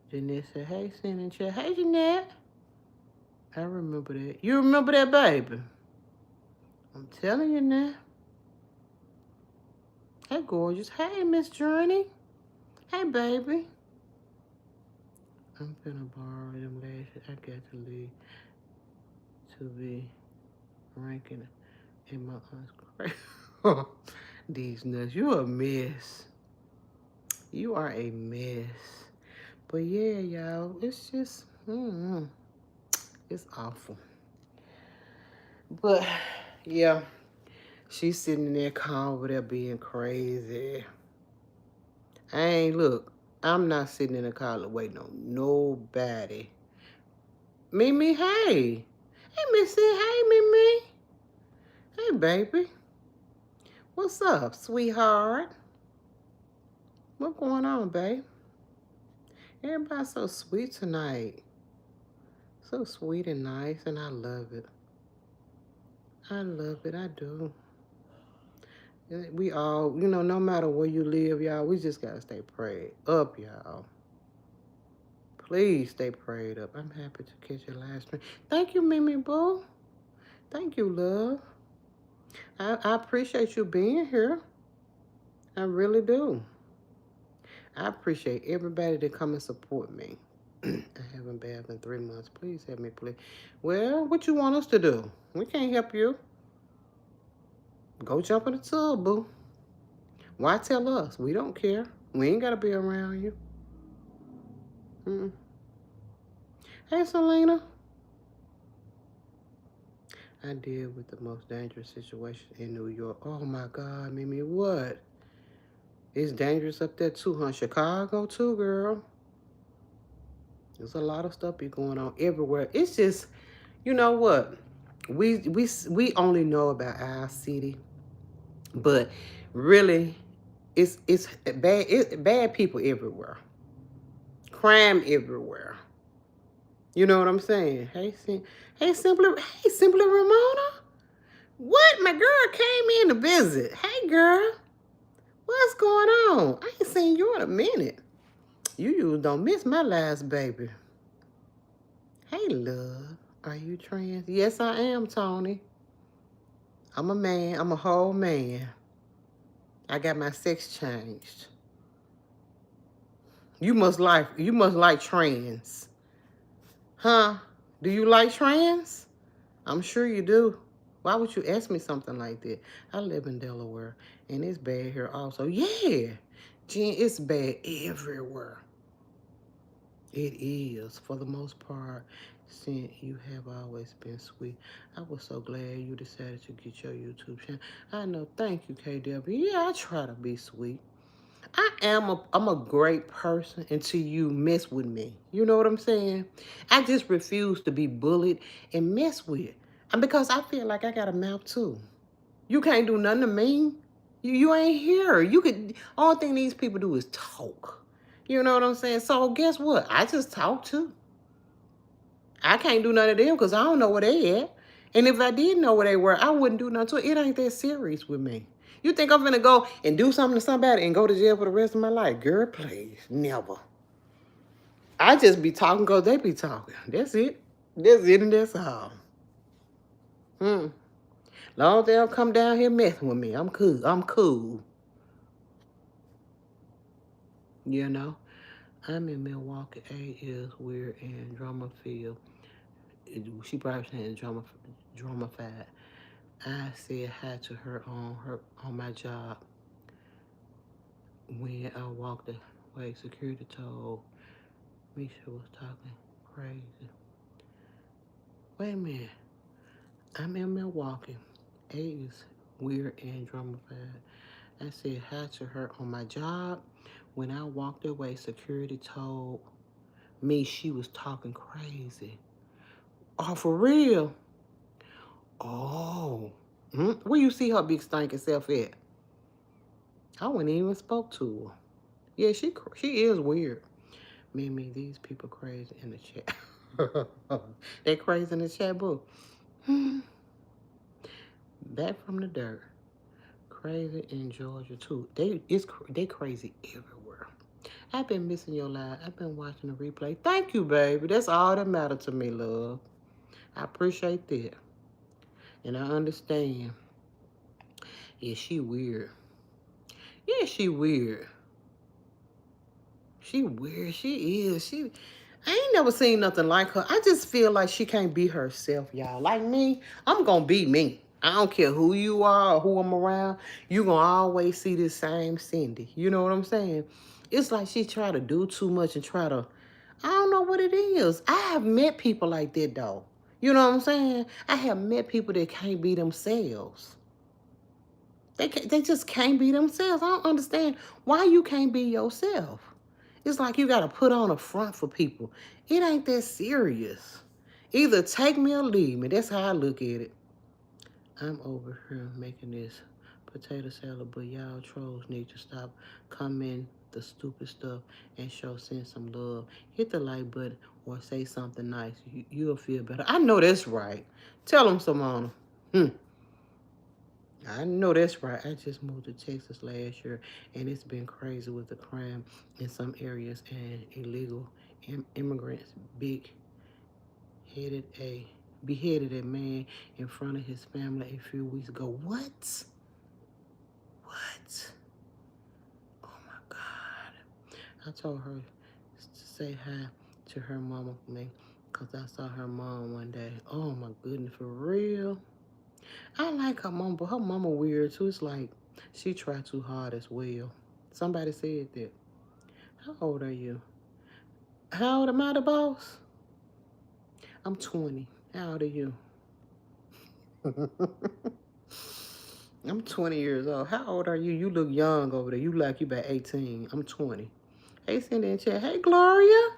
Jeanette said, hey, Sin and Chat. Hey, Jeanette. I remember that. You remember that, baby? I'm telling you now. Hey, gorgeous. Hey, Miss Journey. Hey, baby. I'm finna borrow them lashes. I got to leave to be ranking in my aunt's grave. These nuts. You a mess. You are a mess. But yeah, y'all, it's just, it's awful. But yeah, she's sitting in there calm over there being crazy. I'm not sitting in the car waiting on nobody. Mimi, hey. Hey, Missy, hey, Mimi. Hey, baby. What's up, sweetheart? What's going on, babe? Everybody's so sweet tonight. So sweet and nice, and I love it. I love it, I do. We all, no matter where you live, y'all, we just got to stay prayed up, y'all. Please stay prayed up. I'm happy to catch your last stream. Thank you, Mimi Boo. Thank you, love. I appreciate you being here. I really do. I appreciate everybody that come and support me. I haven't bathed in 3 months. Please help me, please. Well, what you want us to do? We can't help you. Go jump in the tub, boo. Why tell us? We don't care. We ain't got to be around you. Hey, Selena. I deal with the most dangerous situation in New York. Oh, my God, Mimi, what? It's dangerous up there, too, huh? Chicago, too, girl. There's a lot of stuff be going on everywhere. It's just, you know what? We only know about our city. But really, it's bad people everywhere. Crime everywhere. You know what I'm saying? Hey, Simply Ramona. What? My girl came in to visit. Hey, girl. What's going on? I ain't seen you in a minute. You don't miss my last baby. Hey, love. Are you trans? Yes, I am, Tony. I'm a man. I'm a whole man. I got my sex changed. You must like trans. Huh? Do you like trans? I'm sure you do. Why would you ask me something like that? I live in Delaware, and it's bad here also. Yeah, Jen, it's bad everywhere. It is, for the most part, since you have always been sweet. I was so glad you decided to get your YouTube channel. I know, thank you, KW. Yeah, I try to be sweet. I'm a great person until you mess with me. You know what I'm saying? I just refuse to be bullied and mess with. And because I feel like I got a mouth too. You can't do nothing to me. You ain't here. You could All thing these people do is talk. You know what I'm saying? So guess what? I just talk too. I can't do none of them because I don't know where they at. And if I did know where they were, I wouldn't do nothing to it. It ain't that serious with me. You think I'm gonna go and do something to somebody and go to jail for the rest of my life? Girl, please. Never. I just be talking because they be talking. That's it. That's it and that's all. Long as they don't come down here messing with me, I'm cool. I'm cool. You know? I'm in Milwaukee. A is weird and drama filled. She probably saying drama fied. I said hi to her on my job. When I walked away, security told me she was talking crazy. Wait a minute. I'm in Milwaukee. A is weird and dramatified. I said hi to her on my job. When I walked away, security told me she was talking crazy. Oh, for real? Oh. Where you see her big stinking self at? I wouldn't even spoke to her. Yeah, she is weird. Mimi, these people crazy in the chat. They crazy in the chat book. Back from the dirt. Crazy in Georgia too. They crazy everywhere. I've been missing your live. I've been watching the replay. Thank you, baby. That's all that matters to me, love. I appreciate that. And I understand. Yeah, she weird. Yeah, she weird. She weird. She is. I ain't never seen nothing like her. I just feel like she can't be herself, y'all. Like me, I'm gonna be me. I don't care who you are or who I'm around. You gonna always see this same Cindy. You know what I'm saying? It's like she try to do too much and I don't know what it is. I have met people like that though. You know what I'm saying? I have met people that can't be themselves. They just can't be themselves. I don't understand why you can't be yourself. It's like you got to put on a front for people. It ain't that serious. Either take me or leave me. That's how I look at it. I'm over here making this potato salad, but y'all trolls need to stop commenting the stupid stuff and send some love. Hit the like button or say something nice. You'll feel better. I know that's right. Tell them, Simona. I know that's right. I just moved to Texas last year, and it's been crazy with the crime in some areas and illegal immigrants beheaded a man in front of his family a few weeks ago. What? What? Oh my God! I told her to say hi to her mama for me, cause I saw her mom one day. Oh my goodness, for real. I like her mama, but her mama weird too. It's like she tried too hard as well. Somebody said that. How old are you? How old am I, the boss? I'm 20. How old are you? I'm 20 years old. How old are you? You look young over there. You like you about 18. I'm 20. Hey, Cindy in chat. Hey, Gloria.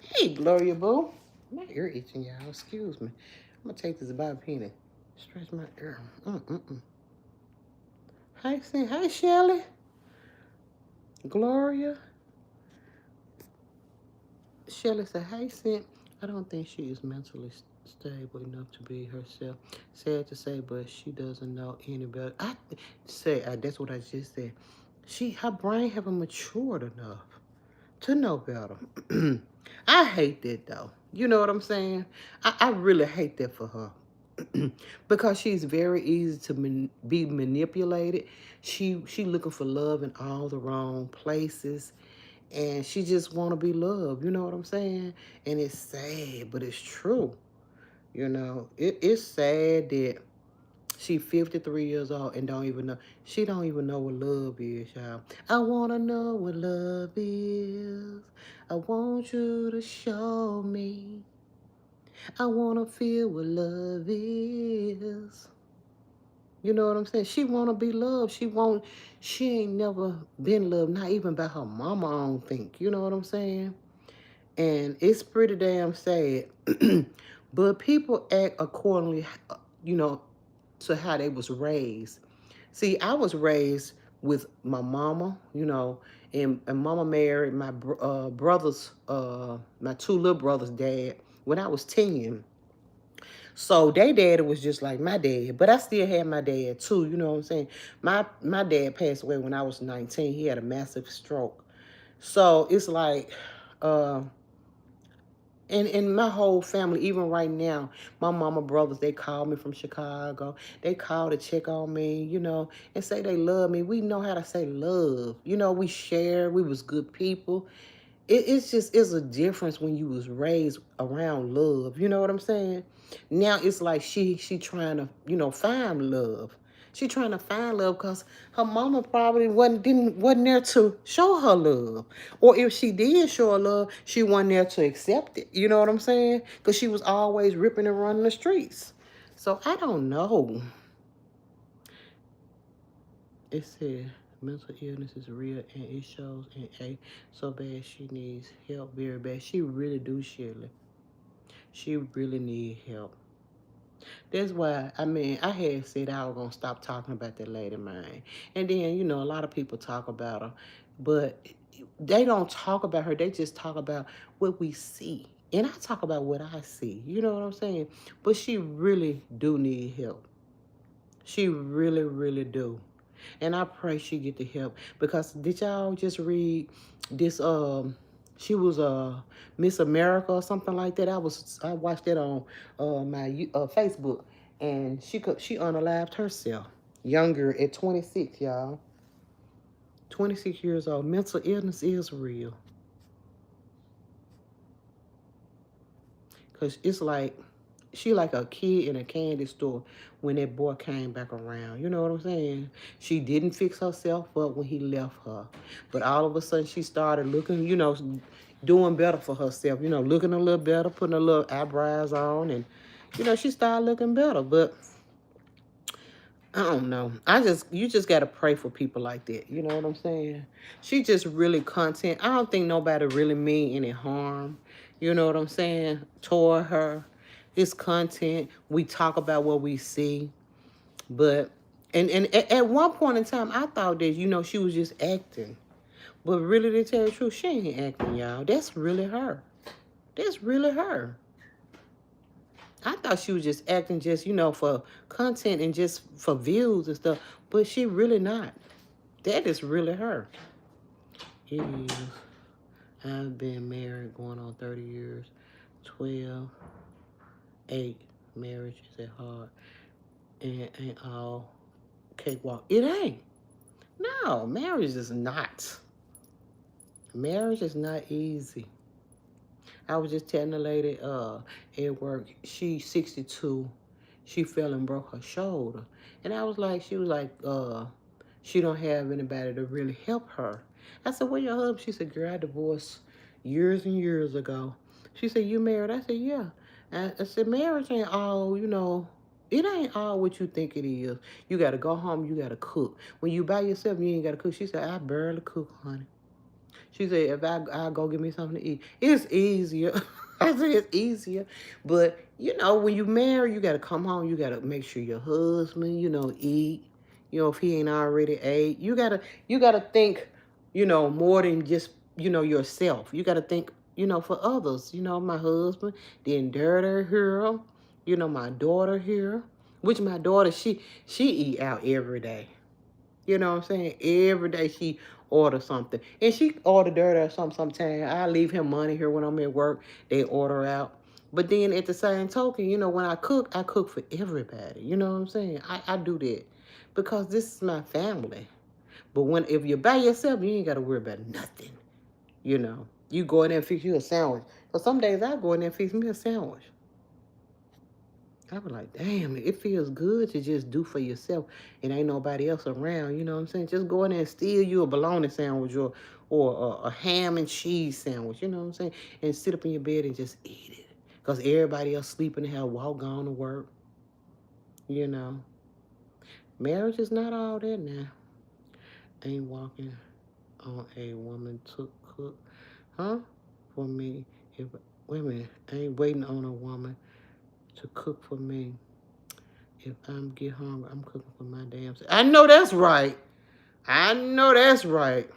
Hey, Gloria, boo. My ear itching, y'all. Excuse me. I'm going to take this Bobby Penny. Stretch my ear. Hey, Shelly. Gloria. Shelly said, hey, Cent. I don't think she is mentally stable enough to be herself. Sad to say, but she doesn't know any better. That's what I just said. Her brain haven't matured enough to know better. I hate that though. You know what I'm saying? I really hate that for her. Because she's very easy to be manipulated. She looking for love in all the wrong places, and she just want to be loved. You know what I'm saying? And it's sad, but it's true. You know, it's sad that she 53 years old and don't even know. She don't even know what love is, y'all. I want to know what love is. I want you to show me. I want to feel what love is. You know what I'm saying? She want to be loved. She ain't never been loved, not even by her mama, I don't think. You know what I'm saying? And it's pretty damn sad. But people act accordingly, you know, to how they was raised. See, I was raised with my mama, you know, and mama married my brother's, my two little brothers' dad when I was 10. So their dad was just like my dad, but I still had my dad too, you know what I'm saying? My dad passed away when I was 19. He had a massive stroke. So it's like, uh, and my whole family, even right now, my mama brothers, they call me from Chicago. They call to check on me, you know, and say they love me. We know how to say love. You know, we share. We was good people. It's a difference when you was raised around love. You know what I'm saying? Now it's like she trying to, you know, find love. She trying to find love because her mama probably wasn't there to show her love. Or if she did show her love, she wasn't there to accept it. You know what I'm saying? Because she was always ripping and running the streets. So I don't know. It said mental illness is real and it shows in A so bad she needs help very bad. She really do, Shirley. She really need help. That's why, I mean, I had said I was going to stop talking about that lady, man. And then, you know, a lot of people talk about her, but they don't talk about her. They just talk about what we see. And I talk about what I see. You know what I'm saying? But she really do need help. She really, really do. And I pray she get the help. Because did y'all just read this she was Miss America or something like that. I watched it on my Facebook, and she unalived herself. Younger at 26, y'all. 26 years old. Mental illness is real. Cause it's like she like a kid in a candy store when that boy came back around. You know what I'm saying? She didn't fix herself up when he left her. But all of a sudden she started looking, you know, doing better for herself, you know, looking a little better, putting a little eyebrows on, and you know, she started looking better. But I don't know. You just gotta pray for people like that. You know what I'm saying? She just really content. I don't think nobody really mean any harm. You know what I'm saying? Toward her. It's content. We talk about what we see. But and at one point in time I thought that, you know, she was just acting. But really, to tell the truth, she ain't acting, y'all. That's really her. That's really her. I thought she was just acting just, you know, for content and just for views and stuff. But she really not. That is really her. It is. I've been married going on 30 years. 12, 8. Marriage is at hard. And ain't all cakewalk. It ain't. No, marriage is not. Marriage is not easy. I was just telling the lady at work, she's 62. She fell and broke her shoulder. And I was like, she was like, she don't have anybody to really help her. I said, well, your husband? She said, girl, I divorced years and years ago. She said, you married? I said, yeah. I said, marriage ain't all, you know, it ain't all what you think it is. You got to go home, you got to cook. When you by yourself, you ain't got to cook. She said, I barely cook, honey. She said, if I go get me something to eat, it's easier. I said, it's easier. But, you know, when you marry, you got to come home. You got to make sure your husband, you know, eat. You know, if he ain't already ate, you gotta think, more than just, yourself. You gotta think, for others. My husband, then daughter here, my daughter here. Which my daughter, she eat out every day. You know what I'm saying? Every day she order something. And she order dirt or something sometimes. I leave him money here when I'm at work. They order out. But then at the same token, when I cook for everybody. You know what I'm saying? I do that. Because this is my family. But if you're by yourself, you ain't gotta worry about nothing. You go in there and fix you a sandwich. But some days I go in there and fix me a sandwich. I was like, damn, it feels good to just do for yourself and ain't nobody else around. You know what I'm saying? Just go in there and steal you a bologna sandwich or a ham and cheese sandwich. You know what I'm saying? And sit up in your bed and just eat it. Because everybody else sleeping and have walk on to work. You know. Marriage is not all that now. Ain't walking on a woman to cook. Huh? For me. If women ain't waiting on a woman to cook for me. If I'm get hungry, I'm cooking for my damn self. I know that's right. I know that's right.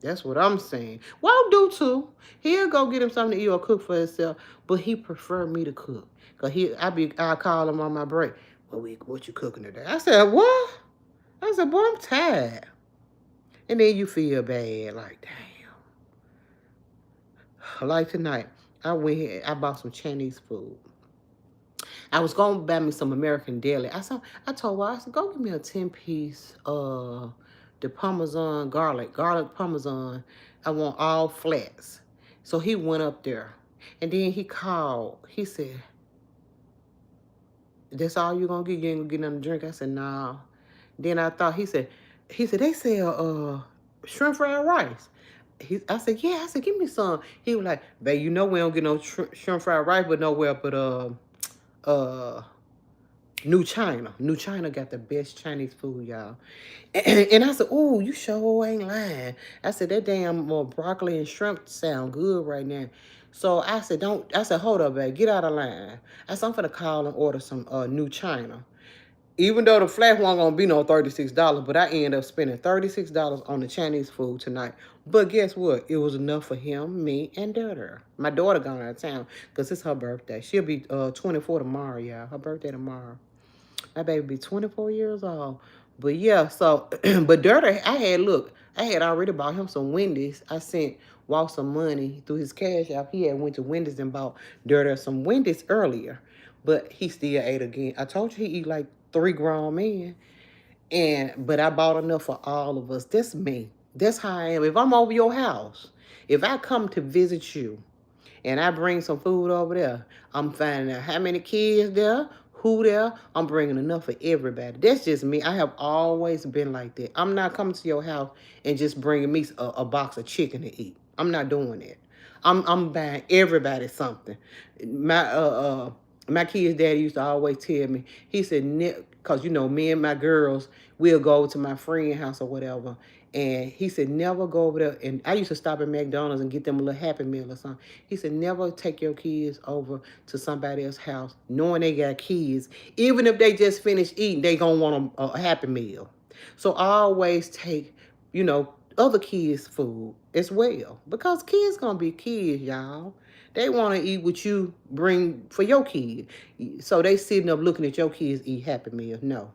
That's what I'm saying. Well, do too. He'll go get him something to eat or cook for himself, but he prefer me to cook. Cause I call him on my break. What you cooking today? I said, what? I said, boy, I'm tired. And then you feel bad, like, damn. Like tonight, I went here, I bought some Chinese food. I was gonna buy me some American Deli. I told her, I said, go give me a 10-piece the Parmesan garlic Parmesan. I want all flats. So he went up there. And then he called. He said, that's all you gonna get? You ain't gonna get nothing to drink? I said, nah. Then I thought he said they sell shrimp fried rice. I said, yeah. I said, give me some. He was like, babe, we don't get no shrimp fried rice, but nowhere but uh New China. New China got the best Chinese food, y'all. And I said, oh, you sure ain't lying. I said, that damn broccoli and shrimp sound good right now. So I said, hold up, babe, get out of line. I said, I'm finna call and order some New China. Even though the flat wasn't gonna be no $36, but I ended up spending $36 on the Chinese food tonight. But guess what? It was enough for him, me, and daughter. My daughter gone out of town because it's her birthday. She'll be 24 tomorrow, y'all. Her birthday tomorrow. My baby be 24 years old. But yeah, so, but Dirty, I had already bought him some Wendy's. I sent Walt some money through his cash app. He had went to Wendy's and bought Dirty some Wendy's earlier. But he still ate again. I told you he eat like 3 grown men. But I bought enough for all of us. That's me. That's how I am. If I'm over your house, if I come to visit you, and I bring some food over there, I'm finding out how many kids there, who there. I'm bringing enough for everybody. That's just me. I have always been like that. I'm not coming to your house and just bringing me a box of chicken to eat. I'm not doing that. I'm buying everybody something. My kid's daddy used to always tell me, he said, because me and my girls, we'll go to my friend's house or whatever. And he said, never go over there. And I used to stop at McDonald's and get them a little Happy Meal or something. He said, never take your kids over to somebody else's house knowing they got kids. Even if they just finished eating, they going to want a Happy Meal. So I always take, other kids' food as well. Because kids going to be kids, y'all. They want to eat what you bring for your kid. So they sitting up looking at your kids eat Happy Meals. No.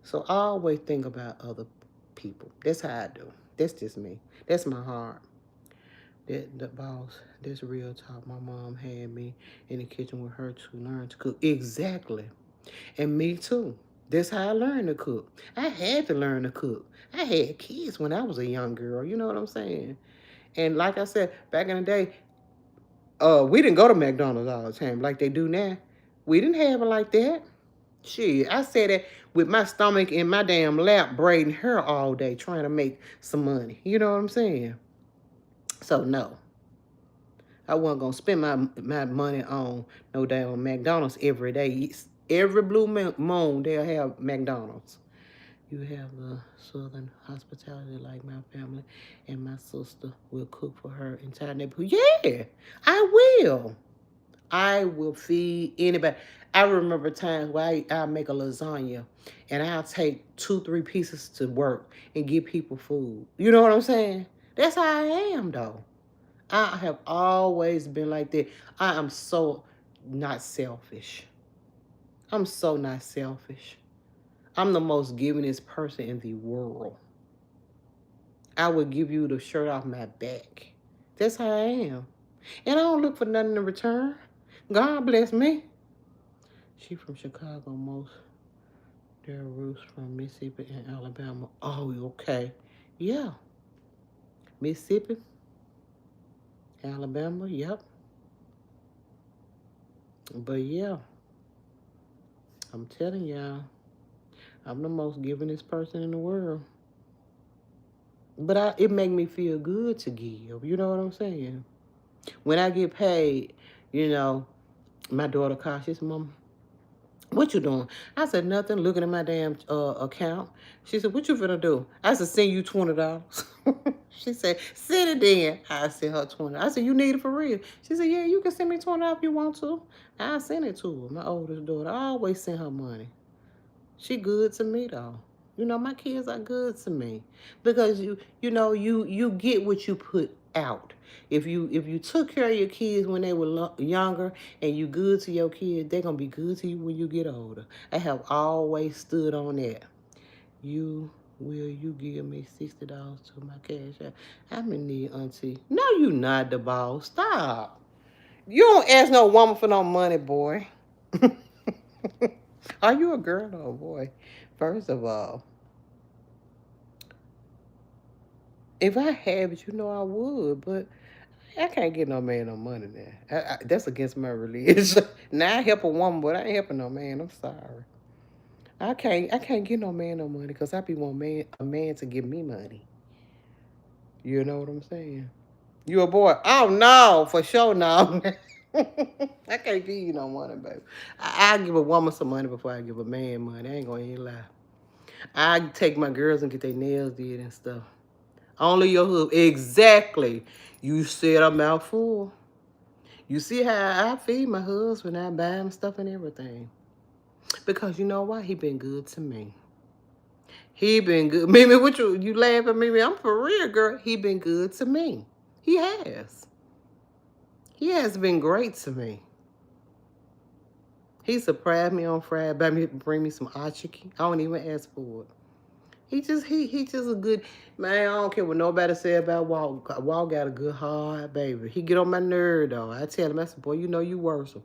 So I always think about other people. That's how I do. That's just me. That's my heart. The boss, that's real talk. My mom had me in the kitchen with her to learn to cook. Exactly. And me too. That's how I learned to cook. I had to learn to cook. I had kids when I was a young girl. You know what I'm saying? And like I said, back in the day, we didn't go to McDonald's all the time like they do now. We didn't have it like that. Shit, I said that with my stomach in my damn lap braiding hair all day trying to make some money. You know what I'm saying? So no. I wasn't going to spend my money on no damn McDonald's every day. Every blue moon, they'll have McDonald's. You have the Southern hospitality like my family, and my sister will cook for her entire neighborhood. Yeah, I will. I will feed anybody. I remember times where I make a lasagna and I'll take 2, 3 pieces to work and give people food. You know what I'm saying? That's how I am though. I have always been like that. I am so not selfish. I'm so not selfish. I'm the most givingest person in the world. I would give you the shirt off my back. That's how I am. And I don't look for nothing in return. God bless me. She from Chicago, most their roots from Mississippi and Alabama. Oh, okay. Yeah. Mississippi, Alabama, yep. But yeah, I'm telling y'all, I'm the most givingest person in the world. But it make me feel good to give. You know what I'm saying? When I get paid, you know, my daughter calls, she said, Mom, what you doing? I said, nothing, looking at my damn account. She said, what you finna do? I said, send you $20. She said, send it then. I sent her 20. I said, you need it for real? She said, yeah, you can send me 20 if you want to. I sent it to her, my oldest daughter. I always send her money. She good to me though. You know, my kids are good to me because you get what you put out. If you took care of your kids when they were younger and you good to your kids, they're gonna be good to you when you get older. I have always stood on that. Will you give me $60 to my cash app? I'm in need, Auntie. No, you not the boss. Stop. You don't ask no woman for no money, boy. Are you a girl or a boy? First of all, if I had it, I would, but I can't get no man no money now. That's against my religion. Now I help a woman, but I ain't helping no man. I'm sorry. I can't get no man no money because I be want a man to give me money. You know what I'm saying? You a boy? Oh no, for sure no. I can't give you no money, baby. I give a woman some money before I give a man money. I ain't gonna even lie. I take my girls and get their nails did and stuff. Only your husband. Exactly. You said a mouthful. You see how I feed my husband. I buy him stuff and everything. Because you know why? He been good to me. He been good. Mimi, what you laugh at me? I'm for real, girl. He been good to me. He has. He has been great to me. He surprised me on Friday, bring me some hot chicken. I don't even ask for it. He just a good man. I don't care what nobody say about Walt. Walt got a good heart, baby. He get on my nerve though. I tell him, I said, boy, you worse him.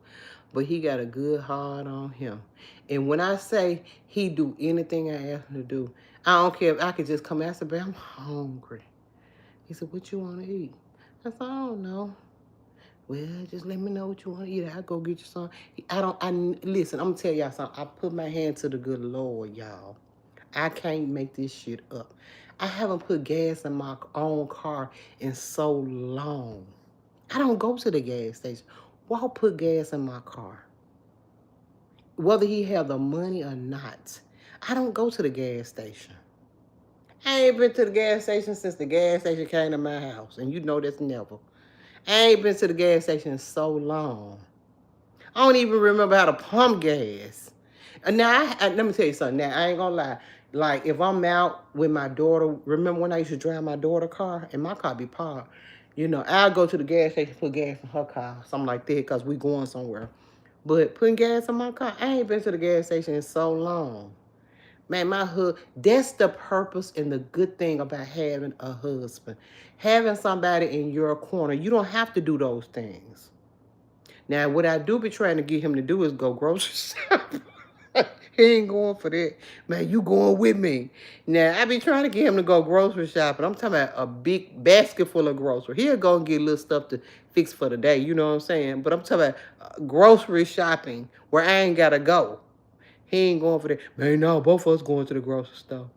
But he got a good heart on him. And when I say he do anything I ask him to do, I don't care if I could just come out and say, babe, I'm hungry. He said, what you want to eat? I said, I don't know. Well, just let me know what you want to eat. I'll go get you some. Listen, I'm going to tell y'all something. I put my hand to the good Lord, y'all. I can't make this shit up. I haven't put gas in my own car in so long. I don't go to the gas station. Walt put gas in my car. Whether he have the money or not. I don't go to the gas station. I ain't been to the gas station since the gas station came to my house. And you know that's never. I ain't been to the gas station in so long. I don't even remember how to pump gas. And now, let me tell you something. Now, I ain't gonna lie. Like, if I'm out with my daughter, remember when I used to drive my daughter's car? And my car be parked. I'll go to the gas station, put gas in her car, something like that, because we going somewhere. But putting gas in my car, I ain't been to the gas station in so long. Man, that's the purpose and the good thing about having a husband. Having somebody in your corner. You don't have to do those things. Now, what I do be trying to get him to do is go grocery shopping. He ain't going for that. Man, you going with me. Now, I be trying to get him to go grocery shopping. I'm talking about a big basket full of groceries. He'll go and get little stuff to fix for the day. You know what I'm saying? But I'm talking about grocery shopping where I ain't got to go. He ain't going for that. Man, no, both of us going to the grocery store.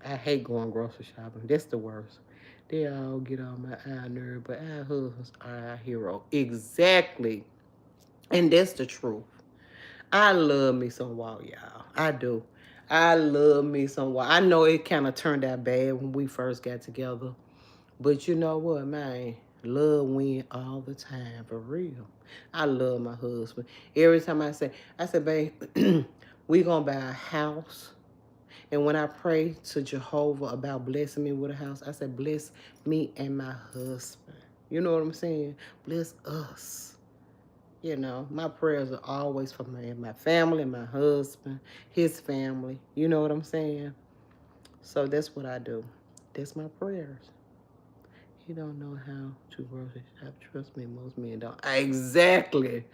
I hate going grocery shopping. That's the worst. They all get on my eye nerve, but our husbands are our hero. Exactly. And that's the truth. I love me some Walt, y'all. I do. I love me some Walt. I know it kind of turned out bad when we first got together. But you know what, man? Love win all the time, for real. I love my husband. Every time I say, babe, we gonna buy a house. And when I pray to Jehovah about blessing me with a house, I said, bless me and my husband. You know what I'm saying? Bless us. You know, my prayers are always for my family, my husband, his family. You know what I'm saying? So that's what I do. That's my prayers. He don't know how to grocery shop. Trust me, most men don't. Exactly.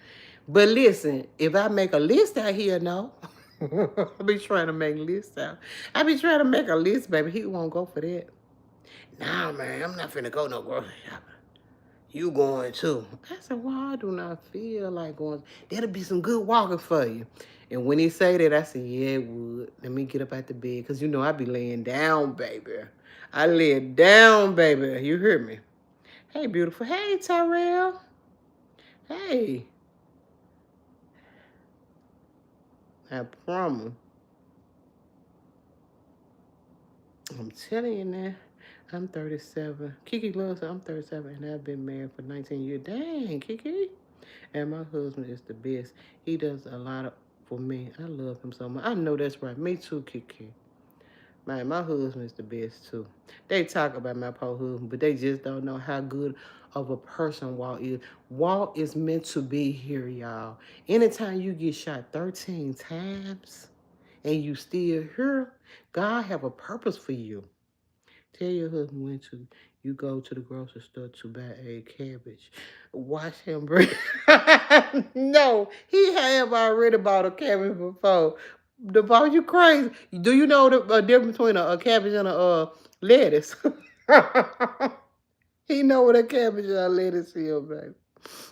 But listen, if I make a list out here, no. I be trying to make lists out. I be trying to make a list, baby. He won't go for that. Nah, man, I'm not finna go no grocery shopping. You going too. I said, well, I do not feel like going. That'll be some good walking for you. And when he say that, I said, yeah, it would. Let me get up out the bed. Because, you know, I be laying down, baby. I lay down, baby. You hear me? Hey, beautiful. Hey, Tyrell. Hey. I promise. I'm telling you now. I'm 37. Kiki loves her. I'm 37 and I've been married for 19 years. Dang, Kiki. And my husband is the best. He does a lot for me. I love him so much. I know that's right. Me too, Kiki. Man, my husband is the best too. They talk about my poor husband, but they just don't know how good of a person Walt is. Walt is meant to be here, y'all. Anytime you get shot 13 times and you still here, God have a purpose for you. Tell your husband when to you go to the grocery store to buy a cabbage. Watch him bring. No, he have already bought a cabbage before. The boss, you crazy? Do you know the difference between a cabbage and a lettuce? He know what a cabbage and a lettuce is, baby.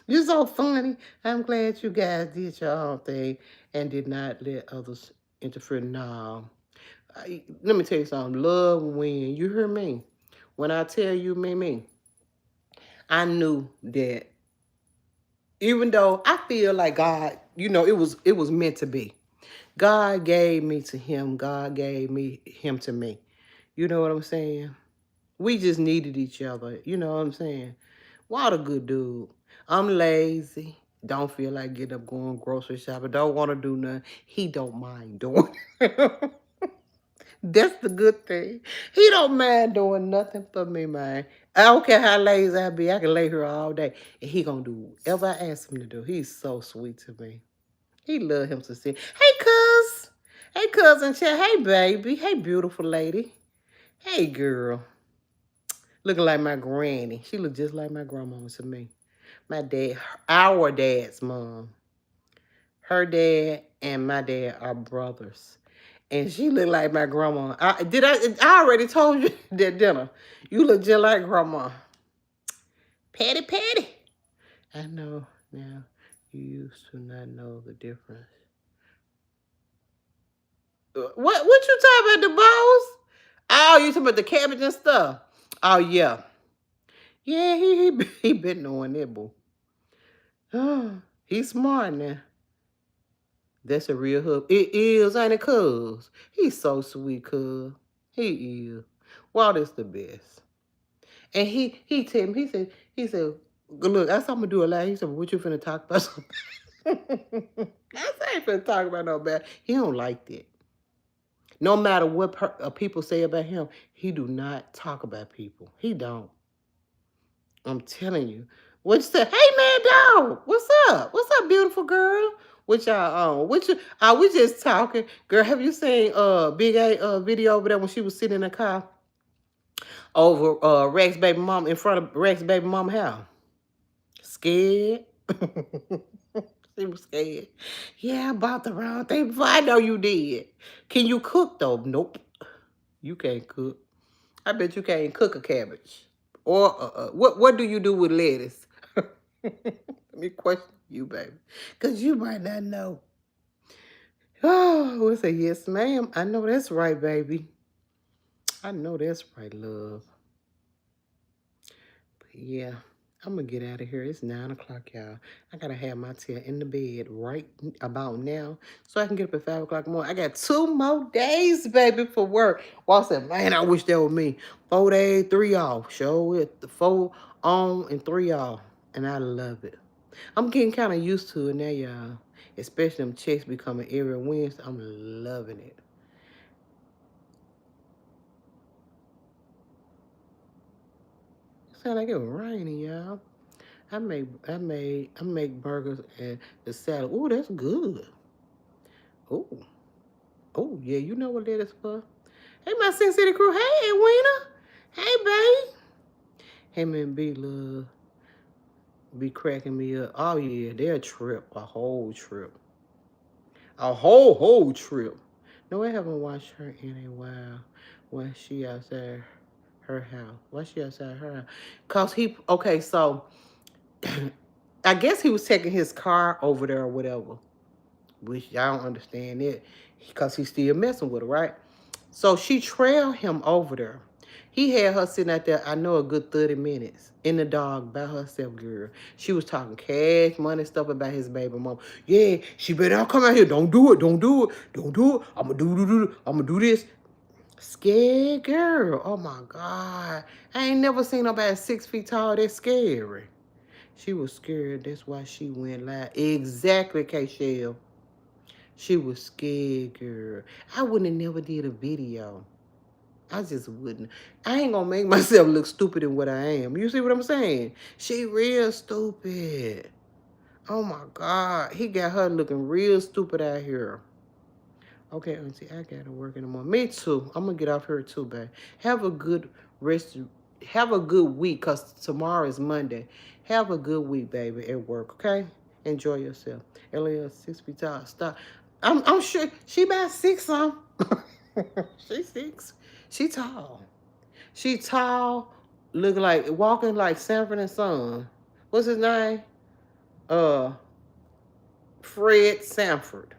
You're so funny. I'm glad you guys did your own thing and did not let others interfere. No. Let me tell you something. Love win. You hear me? When I tell you, Mimi, I knew that even though I feel like God, you know, it was meant to be. God gave me to him. God gave me him to me. You know what I'm saying? We just needed each other. You know what I'm saying? What a good dude. I'm lazy. Don't feel like getting up going grocery shopping. Don't want to do nothing. He don't mind doing it. That's the good thing. He don't mind doing nothing for me, man. I don't care how lazy I be. I can lay here all day. And he gonna do whatever I ask him to do. He's so sweet to me. He love him to see. Hey, cuz. Hey, cousin Chat. Hey, baby. Hey, beautiful lady. Hey, girl. Looking like my granny. She look just like my grandmama to me. My dad, our dad's mom. Her dad and my dad are brothers. And she looked like my grandma. I already told you that dinner. You look just like grandma. Patty, Patty. I know now. You used to not know the difference. What you talking about, the balls? Oh, you talking about the cabbage and stuff? Oh yeah. Yeah, he been knowing that, boo. He's smart now. That's a real hub. It is, ain't it, cuz? He's so sweet, cuz. He is. Walt is the best. And he tell me, he said, look, I said I'm gonna do a live. He said, well, what you finna talk about something? I said, I ain't finna talk about no bad. He don't like that. No matter what people say about him, he do not talk about people. He don't. I'm telling you. What you say? Hey man, dog. What's up? What's up, beautiful girl? What y'all on? What you we just talking. Girl, have you seen Big A video over there when she was sitting in the car over Rex baby mom in front of Rex baby mama house? Scared? She was scared. Yeah, I bought the wrong thing before. I know you did. Can you cook though? Nope. You can't cook. I bet you can't cook a cabbage. Or what do you do with lettuce? Let me question you, baby. Because you might not know. Oh, we'll say, yes, ma'am. I know that's right, baby. I know that's right, love. But yeah, I'm going to get out of here. It's 9 o'clock, y'all. I got to have my tail in the bed right about now so I can get up at 5 o'clock more. I got 2 more days, baby, for work. Well, I said, man, I wish that was me. 4 days, 3 off. Show it. The 4 on and 3 off, and I love it. I'm getting kind of used to it now, y'all. Especially them checks becoming every Wednesday. I'm loving it. Sound like it was raining, y'all. I make burgers and the salad. Ooh, that's good. Ooh. Oh, yeah, you know what that is for. Hey, my Sin City crew. Hey, Edwina. Hey, babe. Him and B love be cracking me up. Oh, yeah, they're a trip. A whole trip. A whole trip. No, I haven't watched her in a while. When she outside her house. Why she outside her house? Cause okay, so I guess he was taking his car over there or whatever. Which I don't understand it. Because he's still messing with her, right? So she trailed him over there. He had her sitting out there, I know, a good 30 minutes in the dog by herself, girl. She was talking cash money stuff about his baby mom. Yeah, she better not come out here. Don't do it. Don't do it. Don't do it. I'm gonna I'm gonna do this. Scared girl. Oh my God. I ain't never seen nobody 6 feet tall that's scary. She was scared. That's why she went live. Exactly, K-Shell. She was scared, girl. I wouldn't have never did a video. I just wouldn't. I ain't gonna make myself look stupid in what I am. You see what I'm saying? She real stupid. Oh my God. He got her looking real stupid out here. Okay, Auntie, I gotta work in the morning. Me too. I'm gonna get off here too, babe. Have a good rest. Have a good week, cause tomorrow is Monday. Have a good week, baby, at work. Okay? Enjoy yourself. LL 6 feet tall. Stop. I'm sure she about 6 some. She 6. She tall. She tall. Looking like walking like Sanford and Son. What's his name? Uh, Fred Sanford.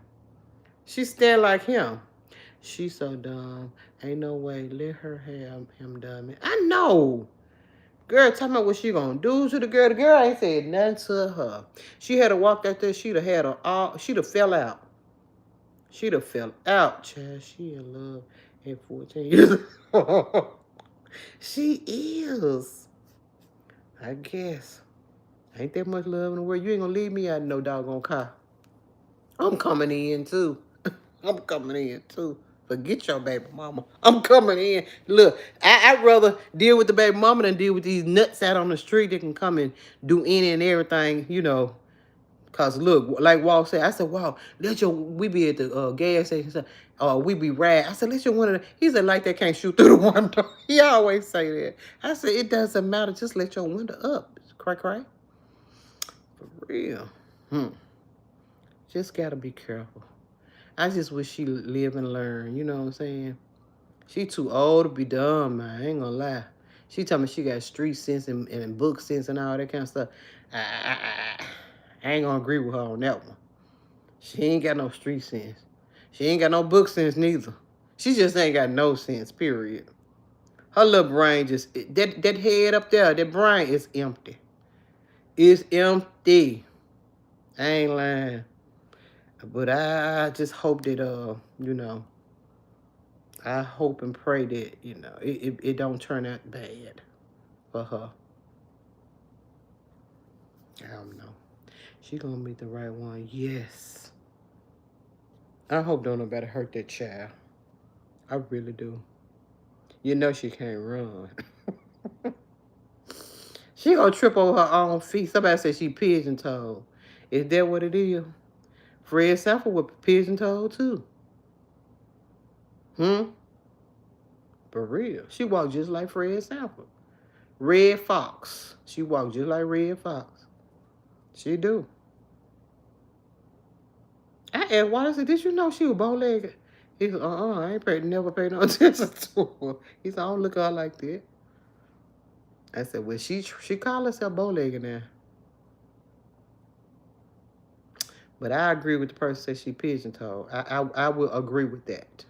She stand like him. She's so dumb. Ain't no way. Let her have him, dummy. I know. Girl, tell me what she gonna do to the girl. The girl ain't said nothing to her. She had to walk out there. She'd have had her all. She'd have fell out. She'd have fell out, child. She in love at 14 years. She is. I guess. Ain't that much love in the world. You ain't gonna leave me out in no doggone car. I'm coming in too. I'm coming in too. Forget your baby mama. I'm coming in. Look, I'd rather deal with the baby mama than deal with these nuts out on the street that can come and do any and everything, you know. Cause look, like Walt said, I said, wow, we be at the gas station, we be rad. I said, let your window. He said, like that can't shoot through the window. He always say that. I said, it doesn't matter. Just let your window up. Cry, cry. For real. Just gotta be careful. I just wish she live and learn. You know what I'm saying? She too old to be dumb, man. I ain't gonna lie. She told me she got street sense and book sense and all that kind of stuff. I ain't gonna agree with her on that one. She ain't got no street sense. She ain't got no book sense neither. She just ain't got no sense, period. Her little brain just, that head up there, that brain is empty. It's empty. I ain't lying. But I just hope that, you know, I hope and pray that, you know, it don't turn out bad for her. I don't know. She gonna meet the right one. Yes. I hope don't nobody hurt that child. I really do. You know she can't run. She gonna trip over her own feet. Somebody said she pigeon-toed. Is that what it is? Fred Sanford was pigeon-toed too. For real. She walked just like Fred Sanford. Red Fox. She walked just like Red Fox. She do. I asked Wallace, did you know she was bow-legged? He said, I ain't never paid no attention to her. He said, I don't look at her like that. I said, well, she called herself bow-legged now. But I agree with the person that said she pigeon-toed. I will agree with that.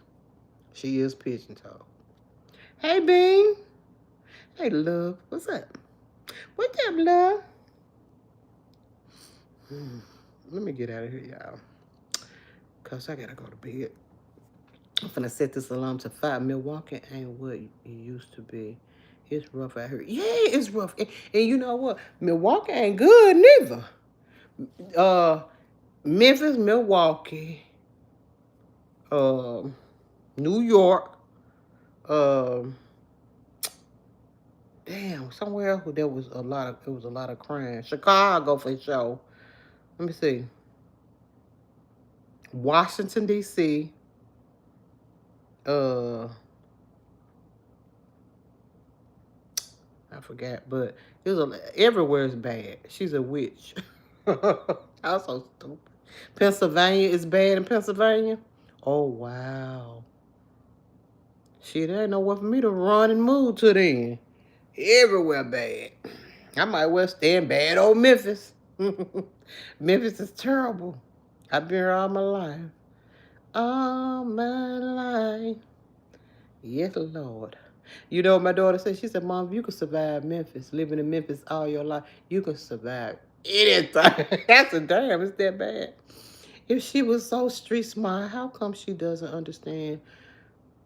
She is pigeon-toed. Hey, Bean. Hey, love. What's up? What's up, love? Let me get out of here, y'all. Because I got to go to bed. I'm finna set this alarm to 5. Milwaukee ain't what it used to be. It's rough out here. Yeah, it's rough. And you know what? Milwaukee ain't good neither. Uh, Memphis, Milwaukee, um, New York, um, damn, somewhere else there was a lot of crime. Chicago for sure. Let me see. Washington D.C. Uh, I forgot, but everywhere is bad. She's a witch. I'm so stupid. Pennsylvania is bad in Pennsylvania. Oh wow. Shit, there ain't nowhere for me to run and move to then. Everywhere bad. I might well stay in bad old Memphis. Memphis is terrible. I've been here all my life. All my life. Yes, Lord. You know what my daughter said? She said, Mom, if you could survive Memphis, living in Memphis all your life, you could survive anything. That's a damn, it's that bad. If she was so street smart, how come she doesn't understand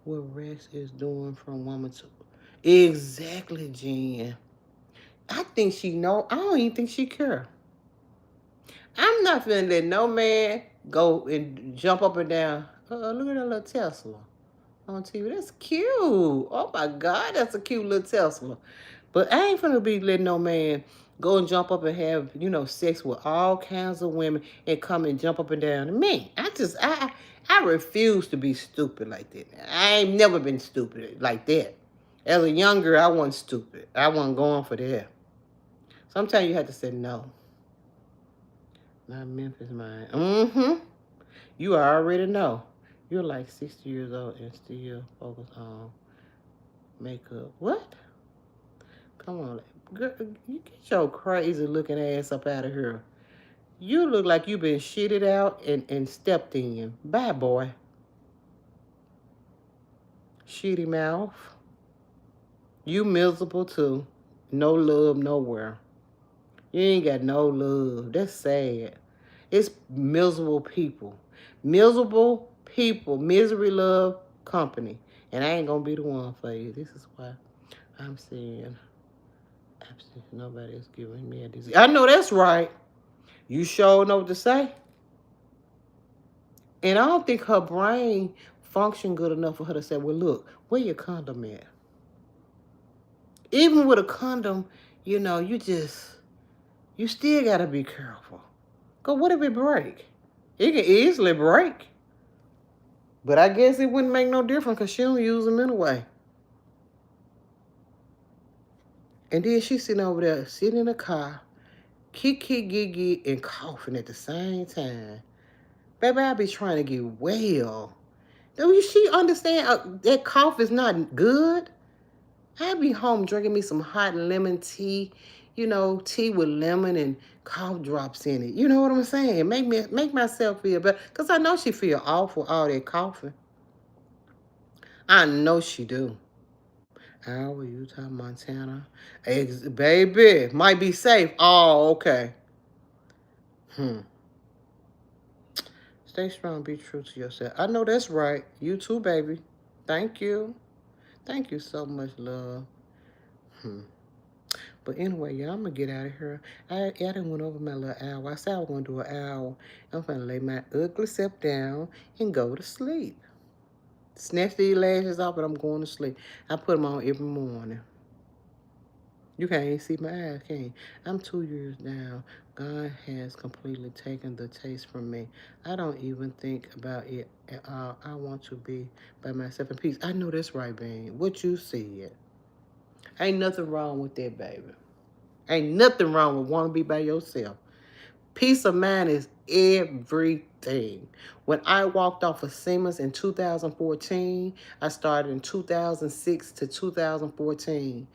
what Rex is doing from woman to... Exactly, Jen. I think she know. I don't even think she care. I'm not finna let no man go and jump up and down. Look at that little Tesla on TV. That's cute. Oh my God, that's a cute little Tesla. But I ain't finna be letting no man go and jump up and have, sex with all kinds of women and come and jump up and down to me. I refuse to be stupid like that. I ain't never been stupid like that. As a young girl, I wasn't stupid. I wasn't going for that. Sometimes you have to say no. Not Memphis, mine. Mm-hmm. You already know. You're like 60 years old and still focused on makeup. What? Come on. Girl, you get your crazy looking ass up out of here. You look like you been shitted out and stepped in. Bye, boy. Shitty mouth. You miserable too. No love nowhere. You ain't got no love. That's sad. It's miserable people. Miserable people. Misery love company. And I ain't gonna be the one for you. This is why I'm saying nobody is giving me a disease. I know that's right. You sure know what to say. And I don't think her brain functioned good enough for her to say, well, look, where your condom at? Even with a condom, you still got to be careful. Because what if it break? It can easily break. But I guess it wouldn't make no difference because she don't use them anyway. And then she's sitting over there, sitting in the car, giggy, and coughing at the same time. Baby, I be trying to get well. Do she understand that cough is not good? I be home drinking me some hot lemon tea, tea with lemon and cough drops in it. You know what I'm saying? Make myself feel better. Because I know she feel awful, all that coughing. I know she do. Iowa, Utah, Montana. Baby, might be safe. Oh, okay. Stay strong, be true to yourself. I know that's right. You too, baby. Thank you. Thank you so much, love. But anyway, y'all, I'm going to get out of here. I done went over my little hour. I said I was going to do an hour. I'm going to lay my ugly self down and go to sleep. Snatch these lashes off, but I'm going to sleep. I put them on every morning. You can't even see my eyes, can you? I'm 2 years down. God has completely taken the taste from me. I don't even think about it at all. I want to be by myself in peace. I know that's right, babe. What you said. Ain't nothing wrong with that, baby. Ain't nothing wrong with wanting to be by yourself. Peace of mind is everything. When I walked off of Siemens in 2014, I started in 2006 to 2014.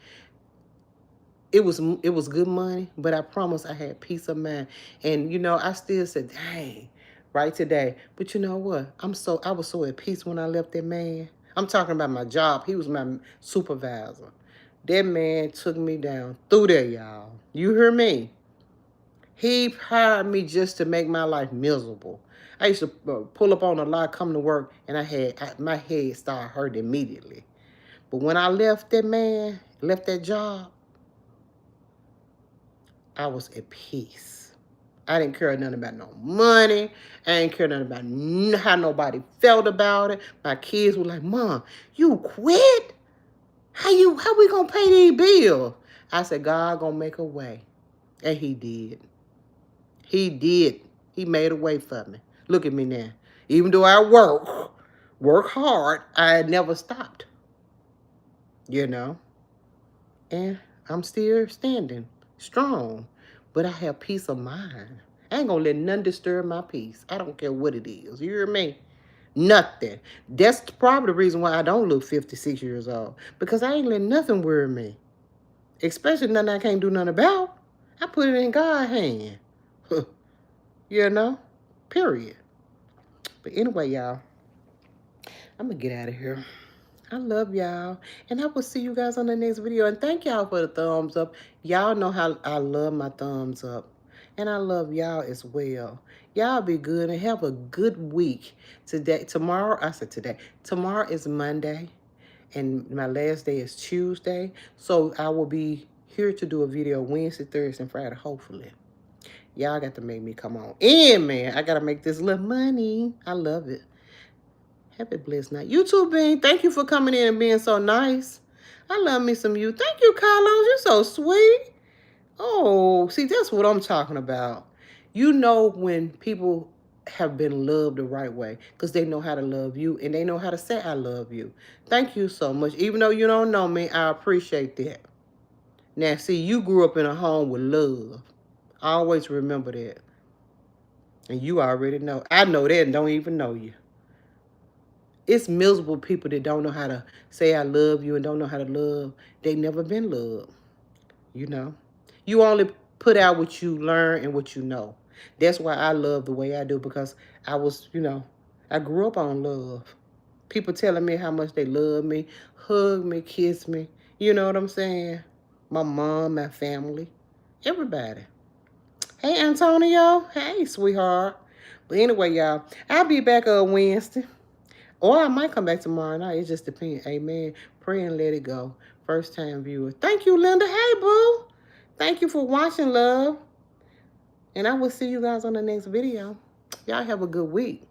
It was good money, but I promise I had peace of mind. And I still said, dang, right today. But you know what? I was so at peace when I left that man. I'm talking about my job. He was my supervisor. That man took me down through there, y'all. You hear me? He hired me just to make my life miserable. I used to pull up on a lot, come to work, and my head started hurting immediately. But when I left that man, left that job, I was at peace. I didn't care nothing about no money. I didn't care nothing about how nobody felt about it. My kids were like, Mom, you quit? How we gonna pay these bills? I said, God gonna make a way. And he did. He did. He made a way for me. Look at me now. Even though I work hard, I never stopped. You know? And I'm still standing strong. But I have peace of mind. I ain't gonna let nothing disturb my peace. I don't care what it is. You hear me? Nothing. That's probably the reason why I don't look 56 years old. Because I ain't let nothing worry me. Especially nothing I can't do nothing about. I put it in God's hand. You know? Period. But anyway, y'all, I'm going to get out of here. I love y'all. And I will see you guys on the next video. And thank y'all for the thumbs up. Y'all know how I love my thumbs up. And I love y'all as well. Y'all be good and have a good week. Tomorrow is Monday. And my last day is Tuesday. So I will be here to do a video Wednesday, Thursday, and Friday, hopefully. Y'all got to make me come on in, man. I got to make this little money. I love it. Have a blessed night. You too, Bean. Thank you for coming in and being so nice. I love me some you. Thank you, Carlos. You're so sweet. Oh, see, that's what I'm talking about. You know when people have been loved the right way because they know how to love you and they know how to say I love you. Thank you so much. Even though you don't know me, I appreciate that. Now, see, you grew up in a home with love. I always remember that. And you already know. I know that and don't even know you. It's miserable people that don't know how to say I love you and don't know how to love. They never been loved. You know? You only put out what you learn and what you know. That's why I love the way I do because I was, I grew up on love. People telling me how much they love me, hug me, kiss me. You know what I'm saying? My mom, my family, everybody. Hey, Antonio. Hey, sweetheart. But anyway, y'all, I'll be back on Wednesday. Or I might come back tomorrow night. It just depends. Amen. Pray and let it go. First time viewer. Thank you, Linda. Hey, boo. Thank you for watching, love. And I will see you guys on the next video. Y'all have a good week.